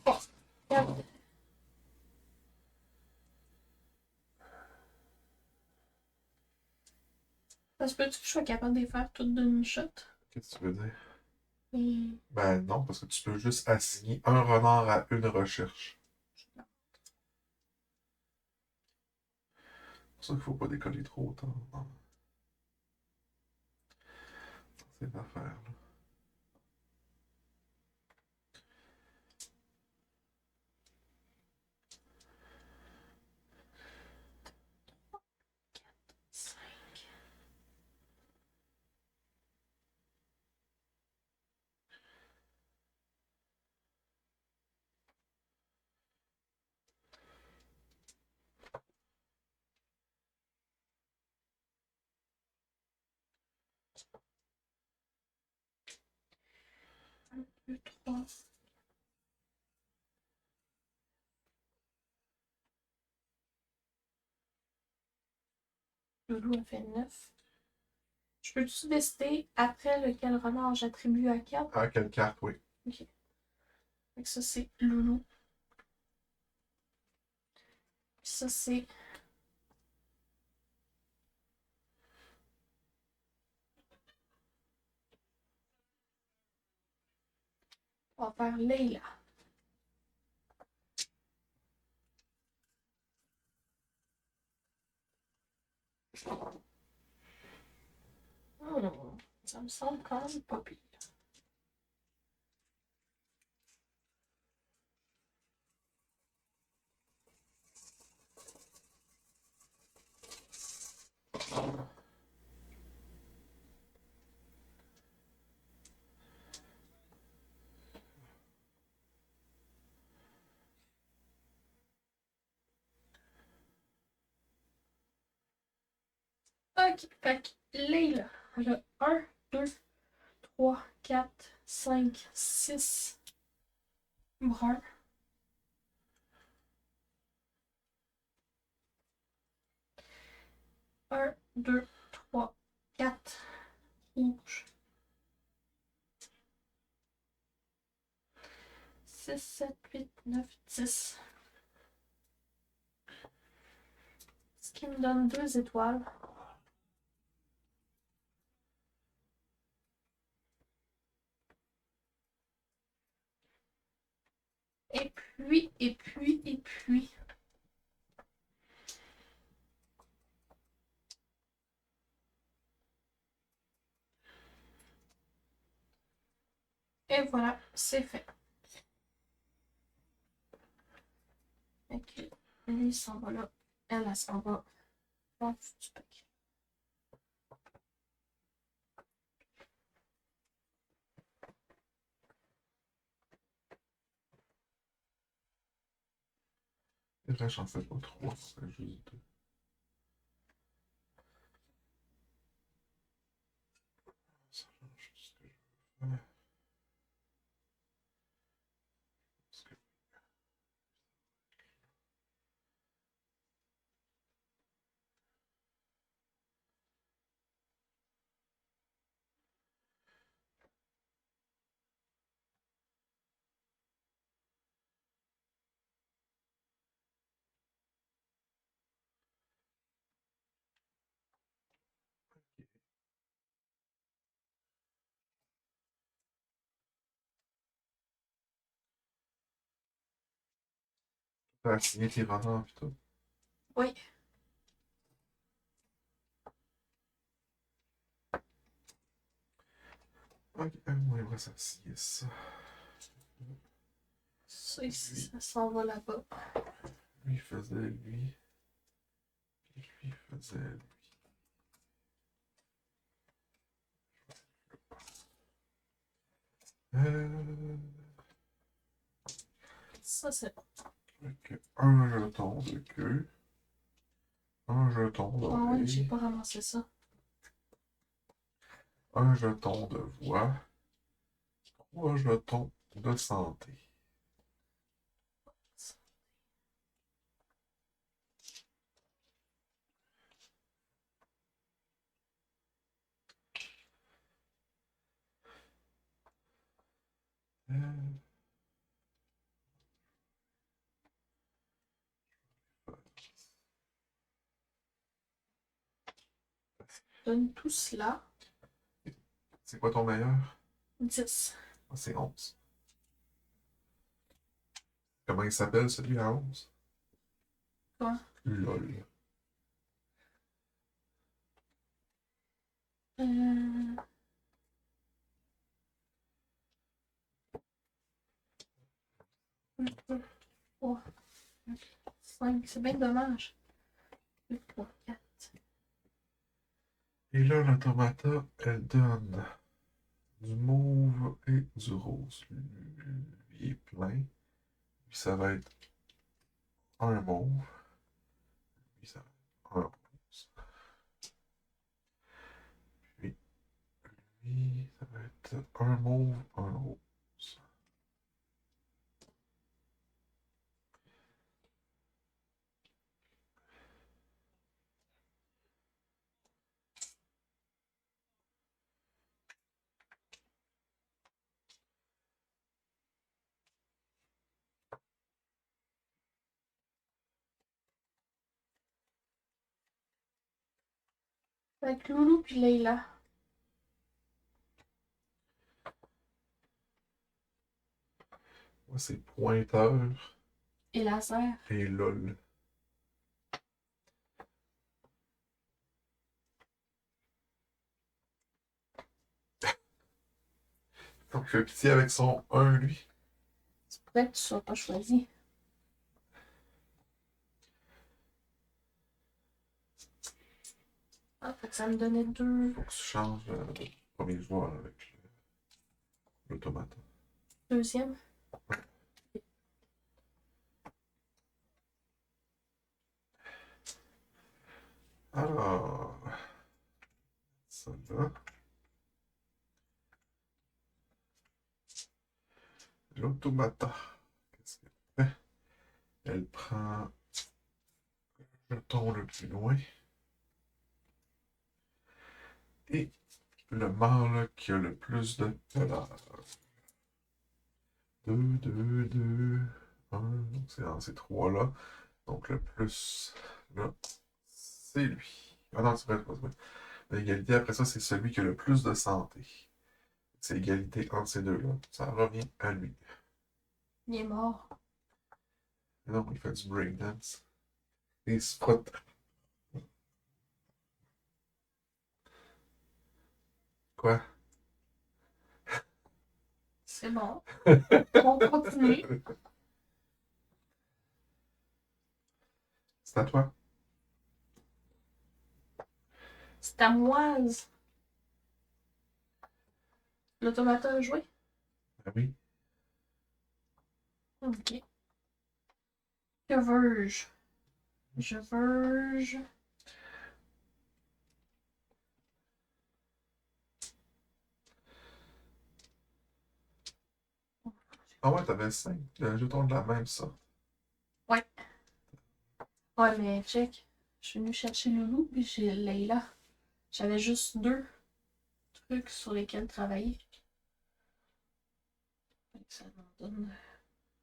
Oh, regarde. Ça se peut-tu que je sois capable de les faire toutes d'une shot? Qu'est-ce que tu veux dire? Et... Ben non, parce que tu peux juste assigner un renard à une recherche. C'est pour ça qu'il faut pas décoller trop tard dans cette affaire-là. Deux, trois. Loulou a fait 9. Je peux-tu décider après lequel renard j'attribue à 4? À quelle carte, oui. Ok. Fait que ça, c'est Loulou. Puis ça, c'est... On va faire Leila. Ça me semble quand même pas pire. Ok, fait que Leila, elle a 1, 2, 3, 4, 5, 6 bruns. 1, 2, 3, 4 rouges. 6, 7, 8, 9, 10. Ce qui me donne 2 étoiles. Et puis. Et voilà, c'est fait. Ok, lui il s'en va là. Elle s'en va. Dans du paquet. C'est vrai, j'en fais pas trois, c'est juste deux. Ça change ce que je veux faire. Parce que t'as assigné tes renards pis tout. Oui. Ok, moi, il me reste à assigner ça. Ça ici, ça s'en va là-bas. Lui faisait lui. Et lui faisait lui. Euh... Ça, c'est bon. Ok, un jeton de queue. Un jeton Ah oui, j'ai d'oreille. pas ramassé ça. Un jeton de voix. 3 jetons de santé. Euh, donne tout cela. C'est quoi ton meilleur? 10. Ah, c'est 11. Comment il s'appelle celui à 11? Quoi? LOL. Euh... 3, 5. C'est bien dommage. 2, 3, 4. Et là, l'automata, elle donne du mauve et du rose. Lui, il est plein. Puis ça va être un mauve. Puis ça va être un rose. Puis lui, ça va être un mauve, un rose. Avec Loulou puis Leila. Moi, c'est pointeur Et laser. et LOL. Donc, il fait pitié avec son 1, lui. C'est pourrait que tu sois pas choisi. Ah, fait que ça me donnait 2. Faut que tu changes le premier joueur avec l'automate. Deuxième. Alors, ça là. L'automata. Qu'est-ce qu'elle fait? Elle prend le jeton le plus loin. Et le mâle qui a le plus de valeur. 2, 2, 2, 1. Donc c'est dans ces trois-là. Donc le plus, là, c'est lui. Ah non, c'est vrai, c'est pas vrai. L'égalité, après ça, c'est celui qui a le plus de santé. C'est égalité entre ces deux-là. Ça revient à lui. Il est mort. Et non, il fait du breakdance. Et il se frotte. Quoi? C'est bon. On continue. C'est à toi. C'est à Moise. L'automata a joué? Ah oui. Ok. Que veux-je? Je veux-je. Ah ouais, t'avais 5 jetons de la même, ça. Ouais. Ouais, mais check. Je suis venue chercher Loulou, puis j'ai Leila. J'avais juste 2 trucs sur lesquels travailler. Fait que ça m'en donne.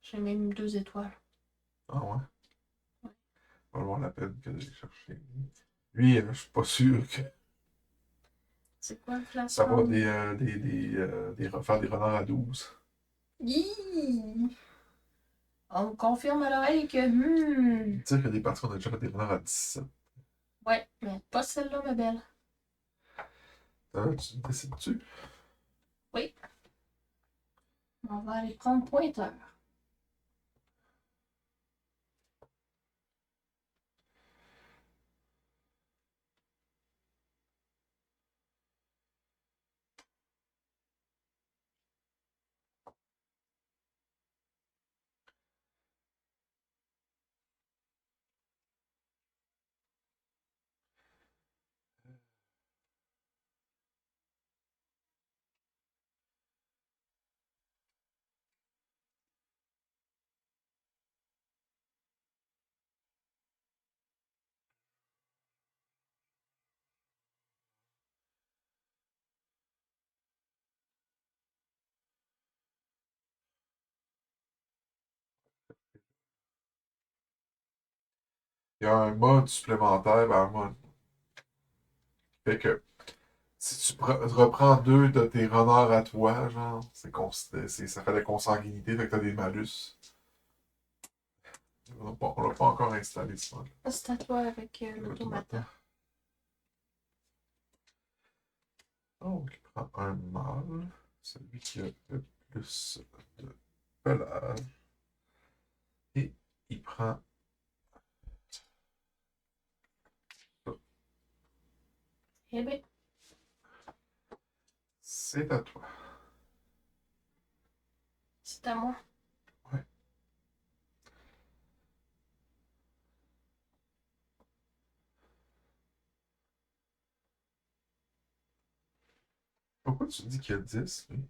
J'ai même 2 étoiles. Ah ouais. Ouais. Va valoir la peine que d'aller chercher. Lui, je suis pas sûr que C'est quoi le ça va classement? faire des renards à 12. Hi! On me confirme à l'oreille que. Dire que des parties, on a déjà fait des renards à 17. Ouais, mais pas celle-là, ma belle. Tu décides-tu? Oui. On va aller prendre pointeur. Il y a un mode supplémentaire, ben, un mode Fait que si tu reprends 2 de tes renards à toi, genre, ça fait la consanguinité, fait que t'as des malus. On l'a pas encore installé, ça. C'est à toi avec l'automata. Donc, il prend un mâle, celui qui a le plus de pelage. Et il prend ça. Eh bien, C'est à toi. c'est à moi. Ouais. Pourquoi tu dis qu'il y a 10, lui?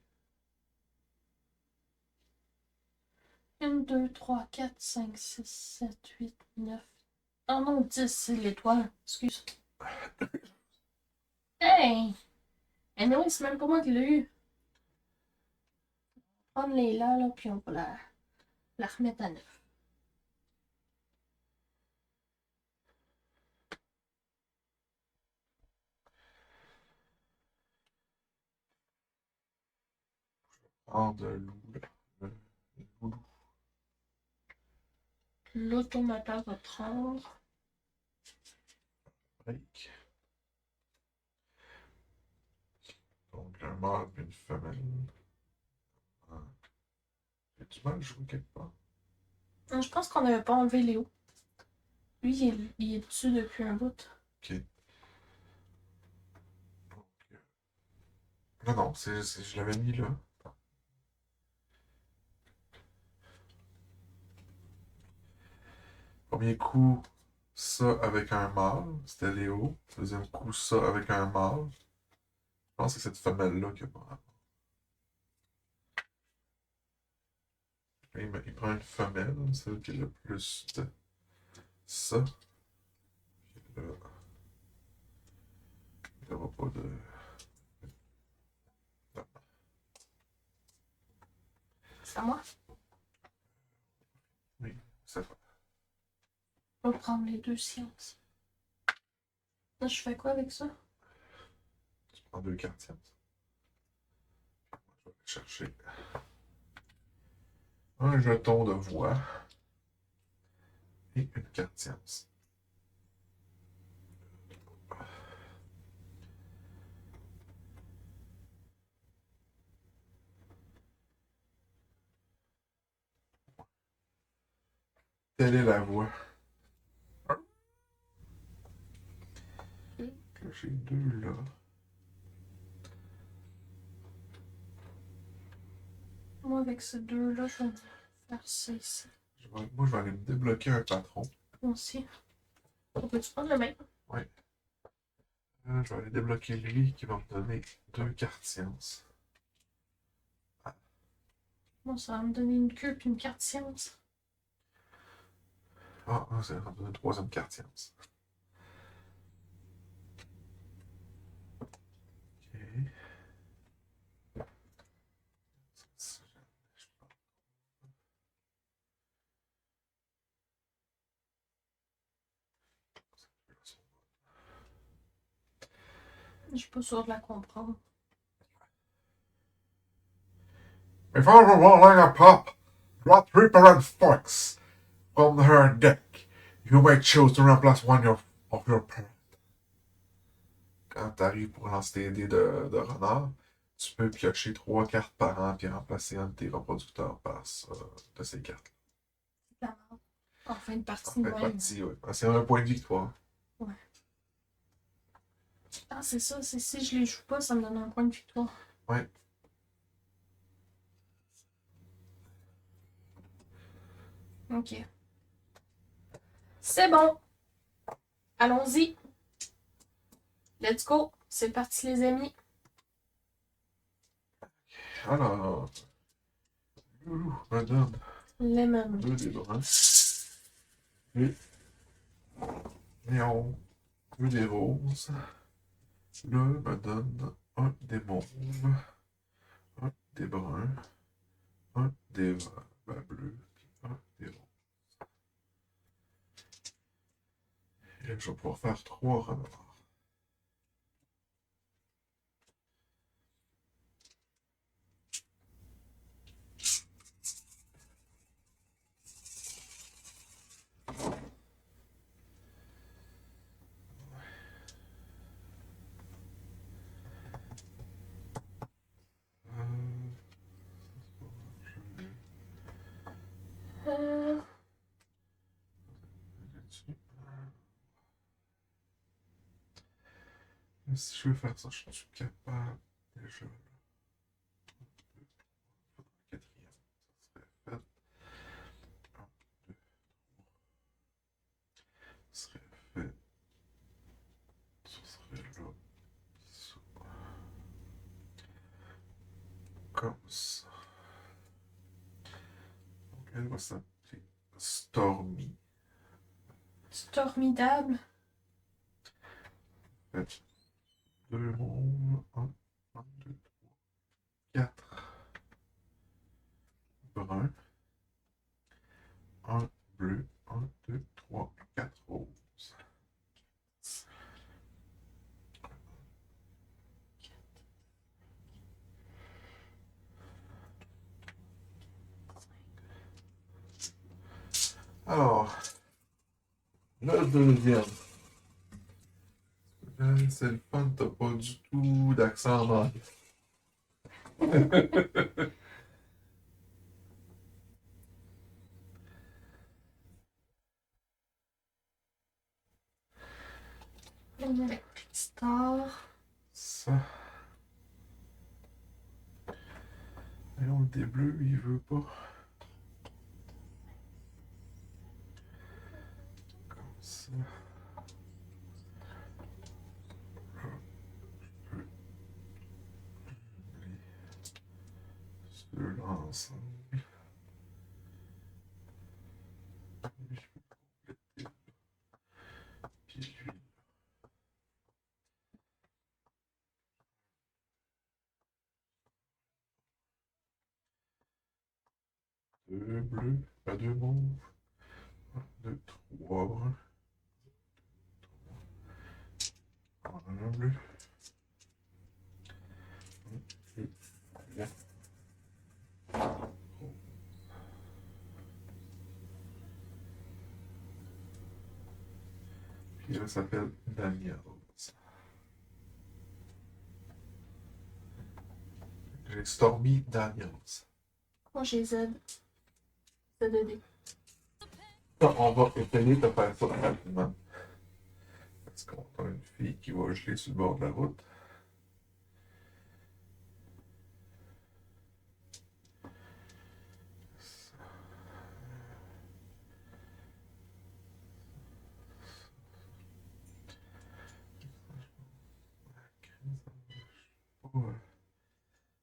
1, 2, 3, 4, 5, 6, 7, 8, 9. Ah non, 10, c'est l'étoile. Excuse. Hey! Eh non, c'est même pas moi qui l'ai eu. Prendre les là, puis on va la remettre à neuf. Hors de loup, là. Le loup. L'automata va prendre. Break. Donc, un mâle et une femelle. Ah. J'ai du mal joué quelque part. Je pense qu'on n'avait pas enlevé Léo. Lui, il est dessus depuis un bout. Ok. Donc, non, je l'avais mis là. Premier coup, ça avec un mâle. C'était Léo. Deuxième coup, ça avec un mâle. Je pense que c'est cette femelle-là qui a pas. Il prend une femelle, celle qui a le plus de ça. Puis là, il n'y aura pas de. Non. C'est à moi. Oui, c'est ça. On va prendre les 2 sciences. Là, je fais quoi avec ça? Tu prends 2 cartes sciences. Je vais aller chercher un jeton de voix et une carte science. Telle est la voix. J'ai 2 là. Moi, avec ces 2-là, je vais faire ça ici. Moi, je vais aller me débloquer un patron. Moi aussi. On peut-tu prendre le même? Oui. Je vais aller débloquer lui qui va me donner 2 cartes science. Moi, ça va me donner une queue puis une carte science. Ah, ça va me donner une 3e carte science. Ok. Je suis pas sûre de la comprendre. Before rolling a pop, draw 3 parent fox from her deck. You may choose to replace one of your parents. Quand tu arrives pour lancer tes dés de renard, tu peux piocher 3 cartes par an puis remplacer un de tes reproducteurs par ça, de ces cartes. La merde. En fin de partie, En fait, ouais. partie, ouais. C'est un point de victoire. Ouais. Ah, c'est ça. C'est si je les joue pas, ça me donne un point de victoire. Ouais. Ok. C'est bon. Allons-y. Let's go. C'est parti, les amis. Alors, Loulou me donne Lemon. 2 des bruns. Et Néon, 2 des roses. Le me donne 1 des mauves, 1 des bruns, 1 des bleus, puis 1 des roses. Et là, je vais pouvoir faire 3 renards. Si je veux faire ça, je suis capable déjà. Là. Quatrième, ça serait fait. Un, deux, ça serait fait. Ça serait là. Ça. Comme ça. Donc elle va s'appeler Stormy. Stormidable. Fait 2 mauves. 1, 2, 3, 4 bruns. 1 bleu. 1, 2, 3, 4 roses. Alors, le deuxième. C'est le fun, t'as pas du tout d'accent en anglais. On a la petite star. Ça. Et on le bleu, il veut pas. Comme ça. Là, je peux ceux-là ensemble. Lui, je peux compléter là. Puis lui. Deux bleus, pas deux mauves. 1, 2, 3 bruns. Un bleu. Un, deux, trois. Puis elle s'appelle Daniels. J'ai Stormy Daniels. Moi, j'ai Z. Z2D. Ça, on va essayer de faire ça rapidement. Parce qu'on a une fille qui va geler sur le bord de la route. Ouais.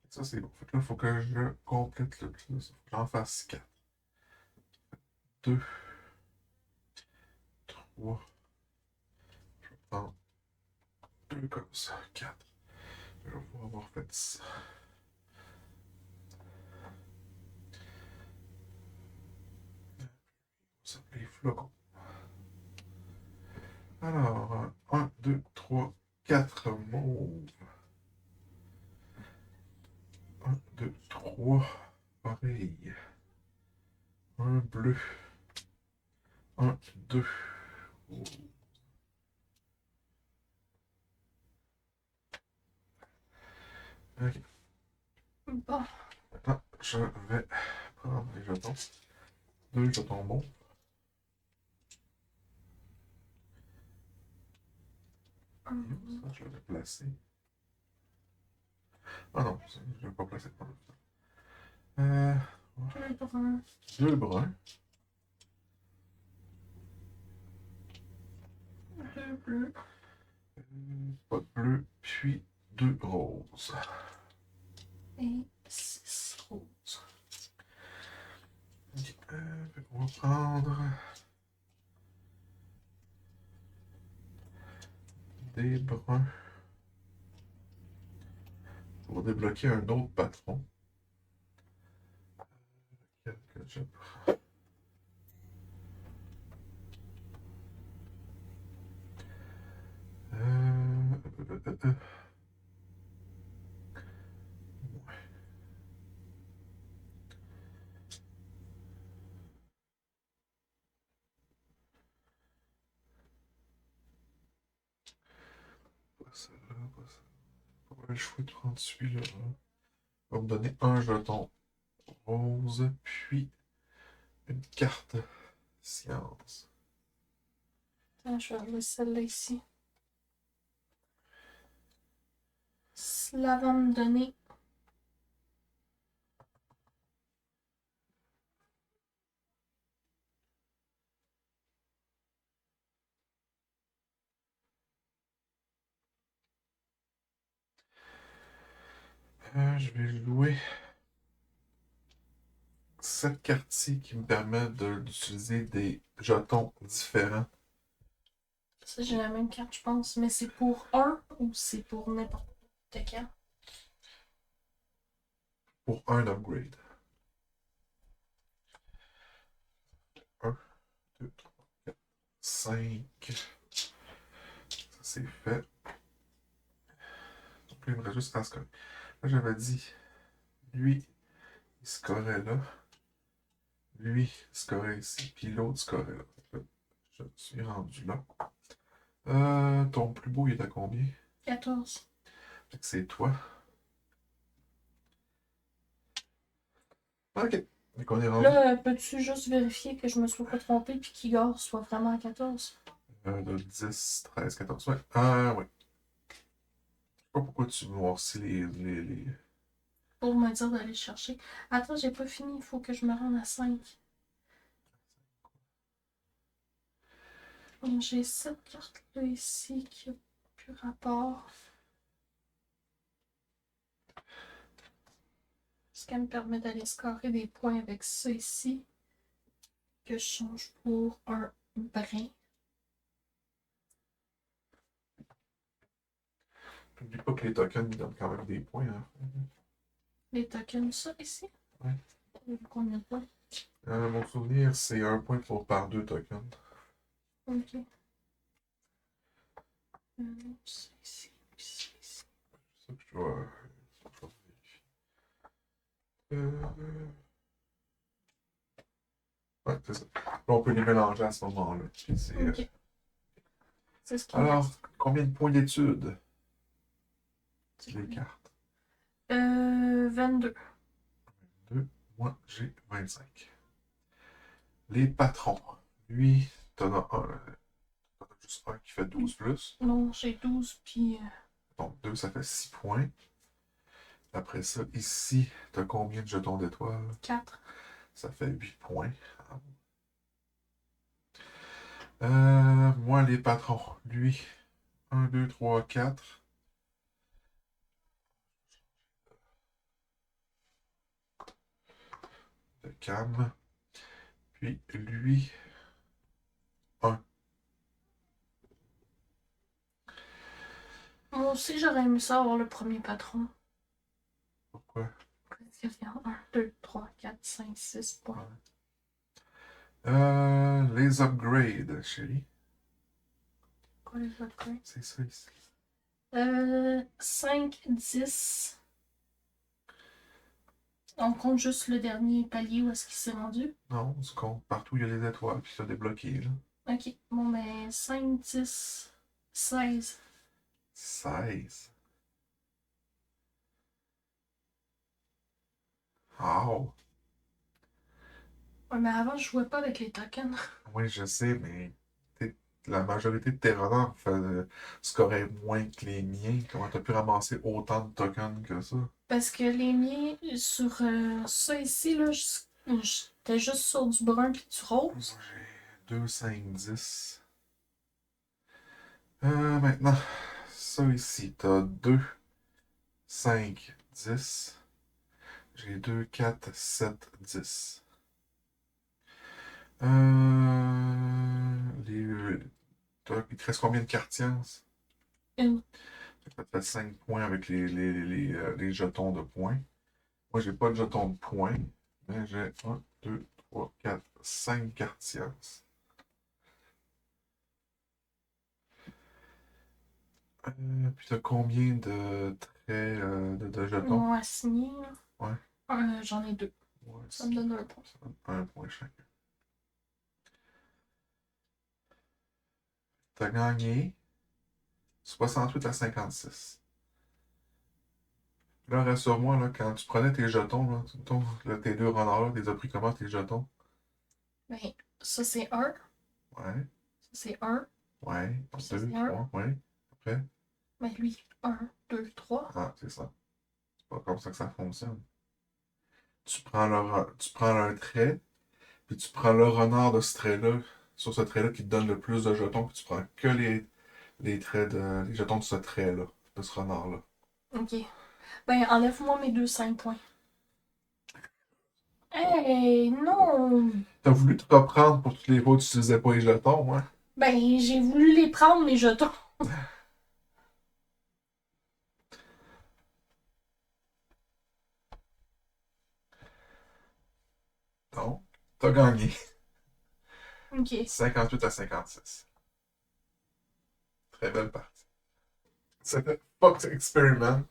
Ça, c'est bon. Fait que là, il faut que je complète le plus. Faut que j'en fasse 4. 2, 3. Je vais prendre 2 comme ça. 4. Je vais pouvoir avoir fait ça. Ça, les flocons. Alors, 1, 2, 3, 4 mauves. 1, 2, 3. Pareil. Un bleu. 1, 2. Ok. Bon. Maintenant, je vais prendre les jetons. 2 jetons bons. Ça, je l'avais placé. Ah non, ça, je ne l'avais pas placé. Deux bruns. 2 bruns. Deux bleus. Pas de bleu, puis 2 roses. Et 6 roses. Okay. On va prendre des bruns pour débloquer un autre patron. Lequel que je prends? Pas celle-là, pas celle-là. Pas le choix de prendre celui-là. On va me donner un jeton rose, puis une carte science. Attends, je vais enlever celle-là ici. Cela va me donner Je vais jouer 7 quartiers qui me permettent d'utiliser des jetons différents. ça, j'ai la même carte, je pense. Mais c'est pour un ou c'est pour n'importe quel? Pour un upgrade. 1, 2, 3, 4, 5. Ça, c'est fait. Donc là, il me reste juste à scorer. Là, j'avais dit, lui, il scorait là. Lui, il scorait ici. Puis l'autre scorait là. Là, je suis rendu là. Ton plus beau, il est à combien? 14. Fait que c'est toi. Ok. Fait qu'on est rendu Là, peux-tu juste vérifier que je me sois pas trompée puis qu'Igor soit vraiment à 14? de 10, 13, 14. Ouais. Ouais. Je sais pas pourquoi tu noircis les... Pour me dire d'aller chercher. Attends, j'ai pas fini, il faut que je me rende à 5. J'ai cette carte-là ici qui a plus rapport. Ce qui me permet d'aller scorer des points avec ça ici. Que je change pour un brin. N'oublie pas que les tokens ils donnent quand même des points. Hein. Les tokens, ça ici? Ouais. Combien de points? Mon souvenir, c'est 1 point par 2 tokens. Ok. Ça ici, ici, ici. C'est ça que je dois vérifier. Ouais, c'est ça. Là, on peut les mélanger à ce moment-là. Puis Ok. C'est ce qui me Alors, reste. combien de points d'études? Les cartes. 22. 2. Moi, j'ai 25. Les patrons. Lui, t'en as juste un qui fait 12 plus. Non, j'ai 12 puis Donc, 2, ça fait 6 points. Après ça, ici, t'as combien de jetons d'étoiles? 4. Ça fait 8 points. Moi, les patrons. Lui, 1, 2, 3, 4. De cam. Puis lui, 1. Moi aussi, j'aurais aimé ça avoir le premier patron. Pourquoi? Parce qu'il y a 1, 2, 3, 4, 5, 6 points. Les upgrades, chérie. Quoi les upgrades? C'est ça ici. 5, 10. On compte juste le dernier palier où est-ce qu'il s'est rendu. Non, on se compte partout, il y a les étoiles, puis ça débloqué, là. Ok, bon ben 5, 10, 16. 16. Oh! Ouais, mais avant, je jouais pas avec les tokens. Oui, je sais, mais la majorité de tes renards scoraient moins que les miens. Comment t'as pu ramasser autant de tokens que ça? Parce que les miens, sur ça ici, là, j'étais juste sur du brun puis du rose. J'ai 2, 5, 10. Maintenant, ça ici, t'as 2, 5, 10. J'ai 2, 4, 7, 10. Il te reste combien de cartes sciences? Une. Ça te fait 5 points avec les jetons de points. Moi, j'ai pas de jetons de points, mais j'ai 1, 2, 3, 4, 5 cartes sciences. Puis t'as combien de traits de jetons? Mon assigné, là. Ouais. J'en ai 2. Ouais, Ça me donne un point. ça donne un point chacun. T'as gagné 68 à 56. Là, rassure-moi, là, quand tu prenais tes jetons, là, tes deux renards, là, t'es as pris comment tes jetons? Ben, ça c'est 1. Ouais, Ça c'est 1. ouais. Ça, 2, c'est un. 3, ouais. Après, Ben lui, 1, 2, 3. Ah, c'est ça. C'est pas comme ça que ça fonctionne. Tu prends un trait, puis tu prends le renard de ce trait-là, sur ce trait-là qui te donne le plus de jetons, puis tu prends que les jetons de ce trait-là, de ce renard-là. Ok. Ben, enlève-moi mes 2 5 points. Hey, non! T'as voulu te reprendre pour toutes les fois où tu n'utilisais pas les jetons, hein? Ben, j'ai voulu les prendre, mes jetons. Donc, t'as gagné. Ok. 58-56. Très belle partie. C'était Fox Experiment.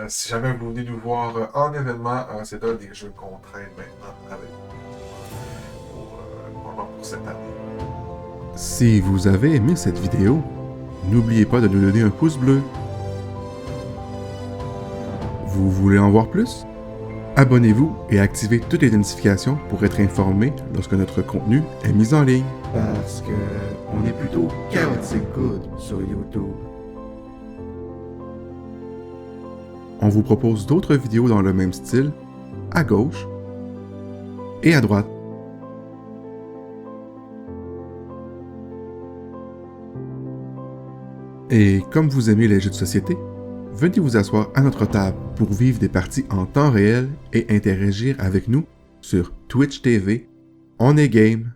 Si jamais vous venez nous voir en événement, c'est là des jeux qu'on traîne maintenant avec pour cette année. Si vous avez aimé cette vidéo, n'oubliez pas de nous donner un pouce bleu. Vous voulez en voir plus? Abonnez-vous et activez toutes les notifications pour être informé lorsque notre contenu est mis en ligne. Parce que on est plutôt chaotic good sur YouTube. On vous propose d'autres vidéos dans le même style, à gauche et à droite. Et comme vous aimez les jeux de société, venez vous asseoir à notre table pour vivre des parties en temps réel et interagir avec nous sur Twitch TV, On est Game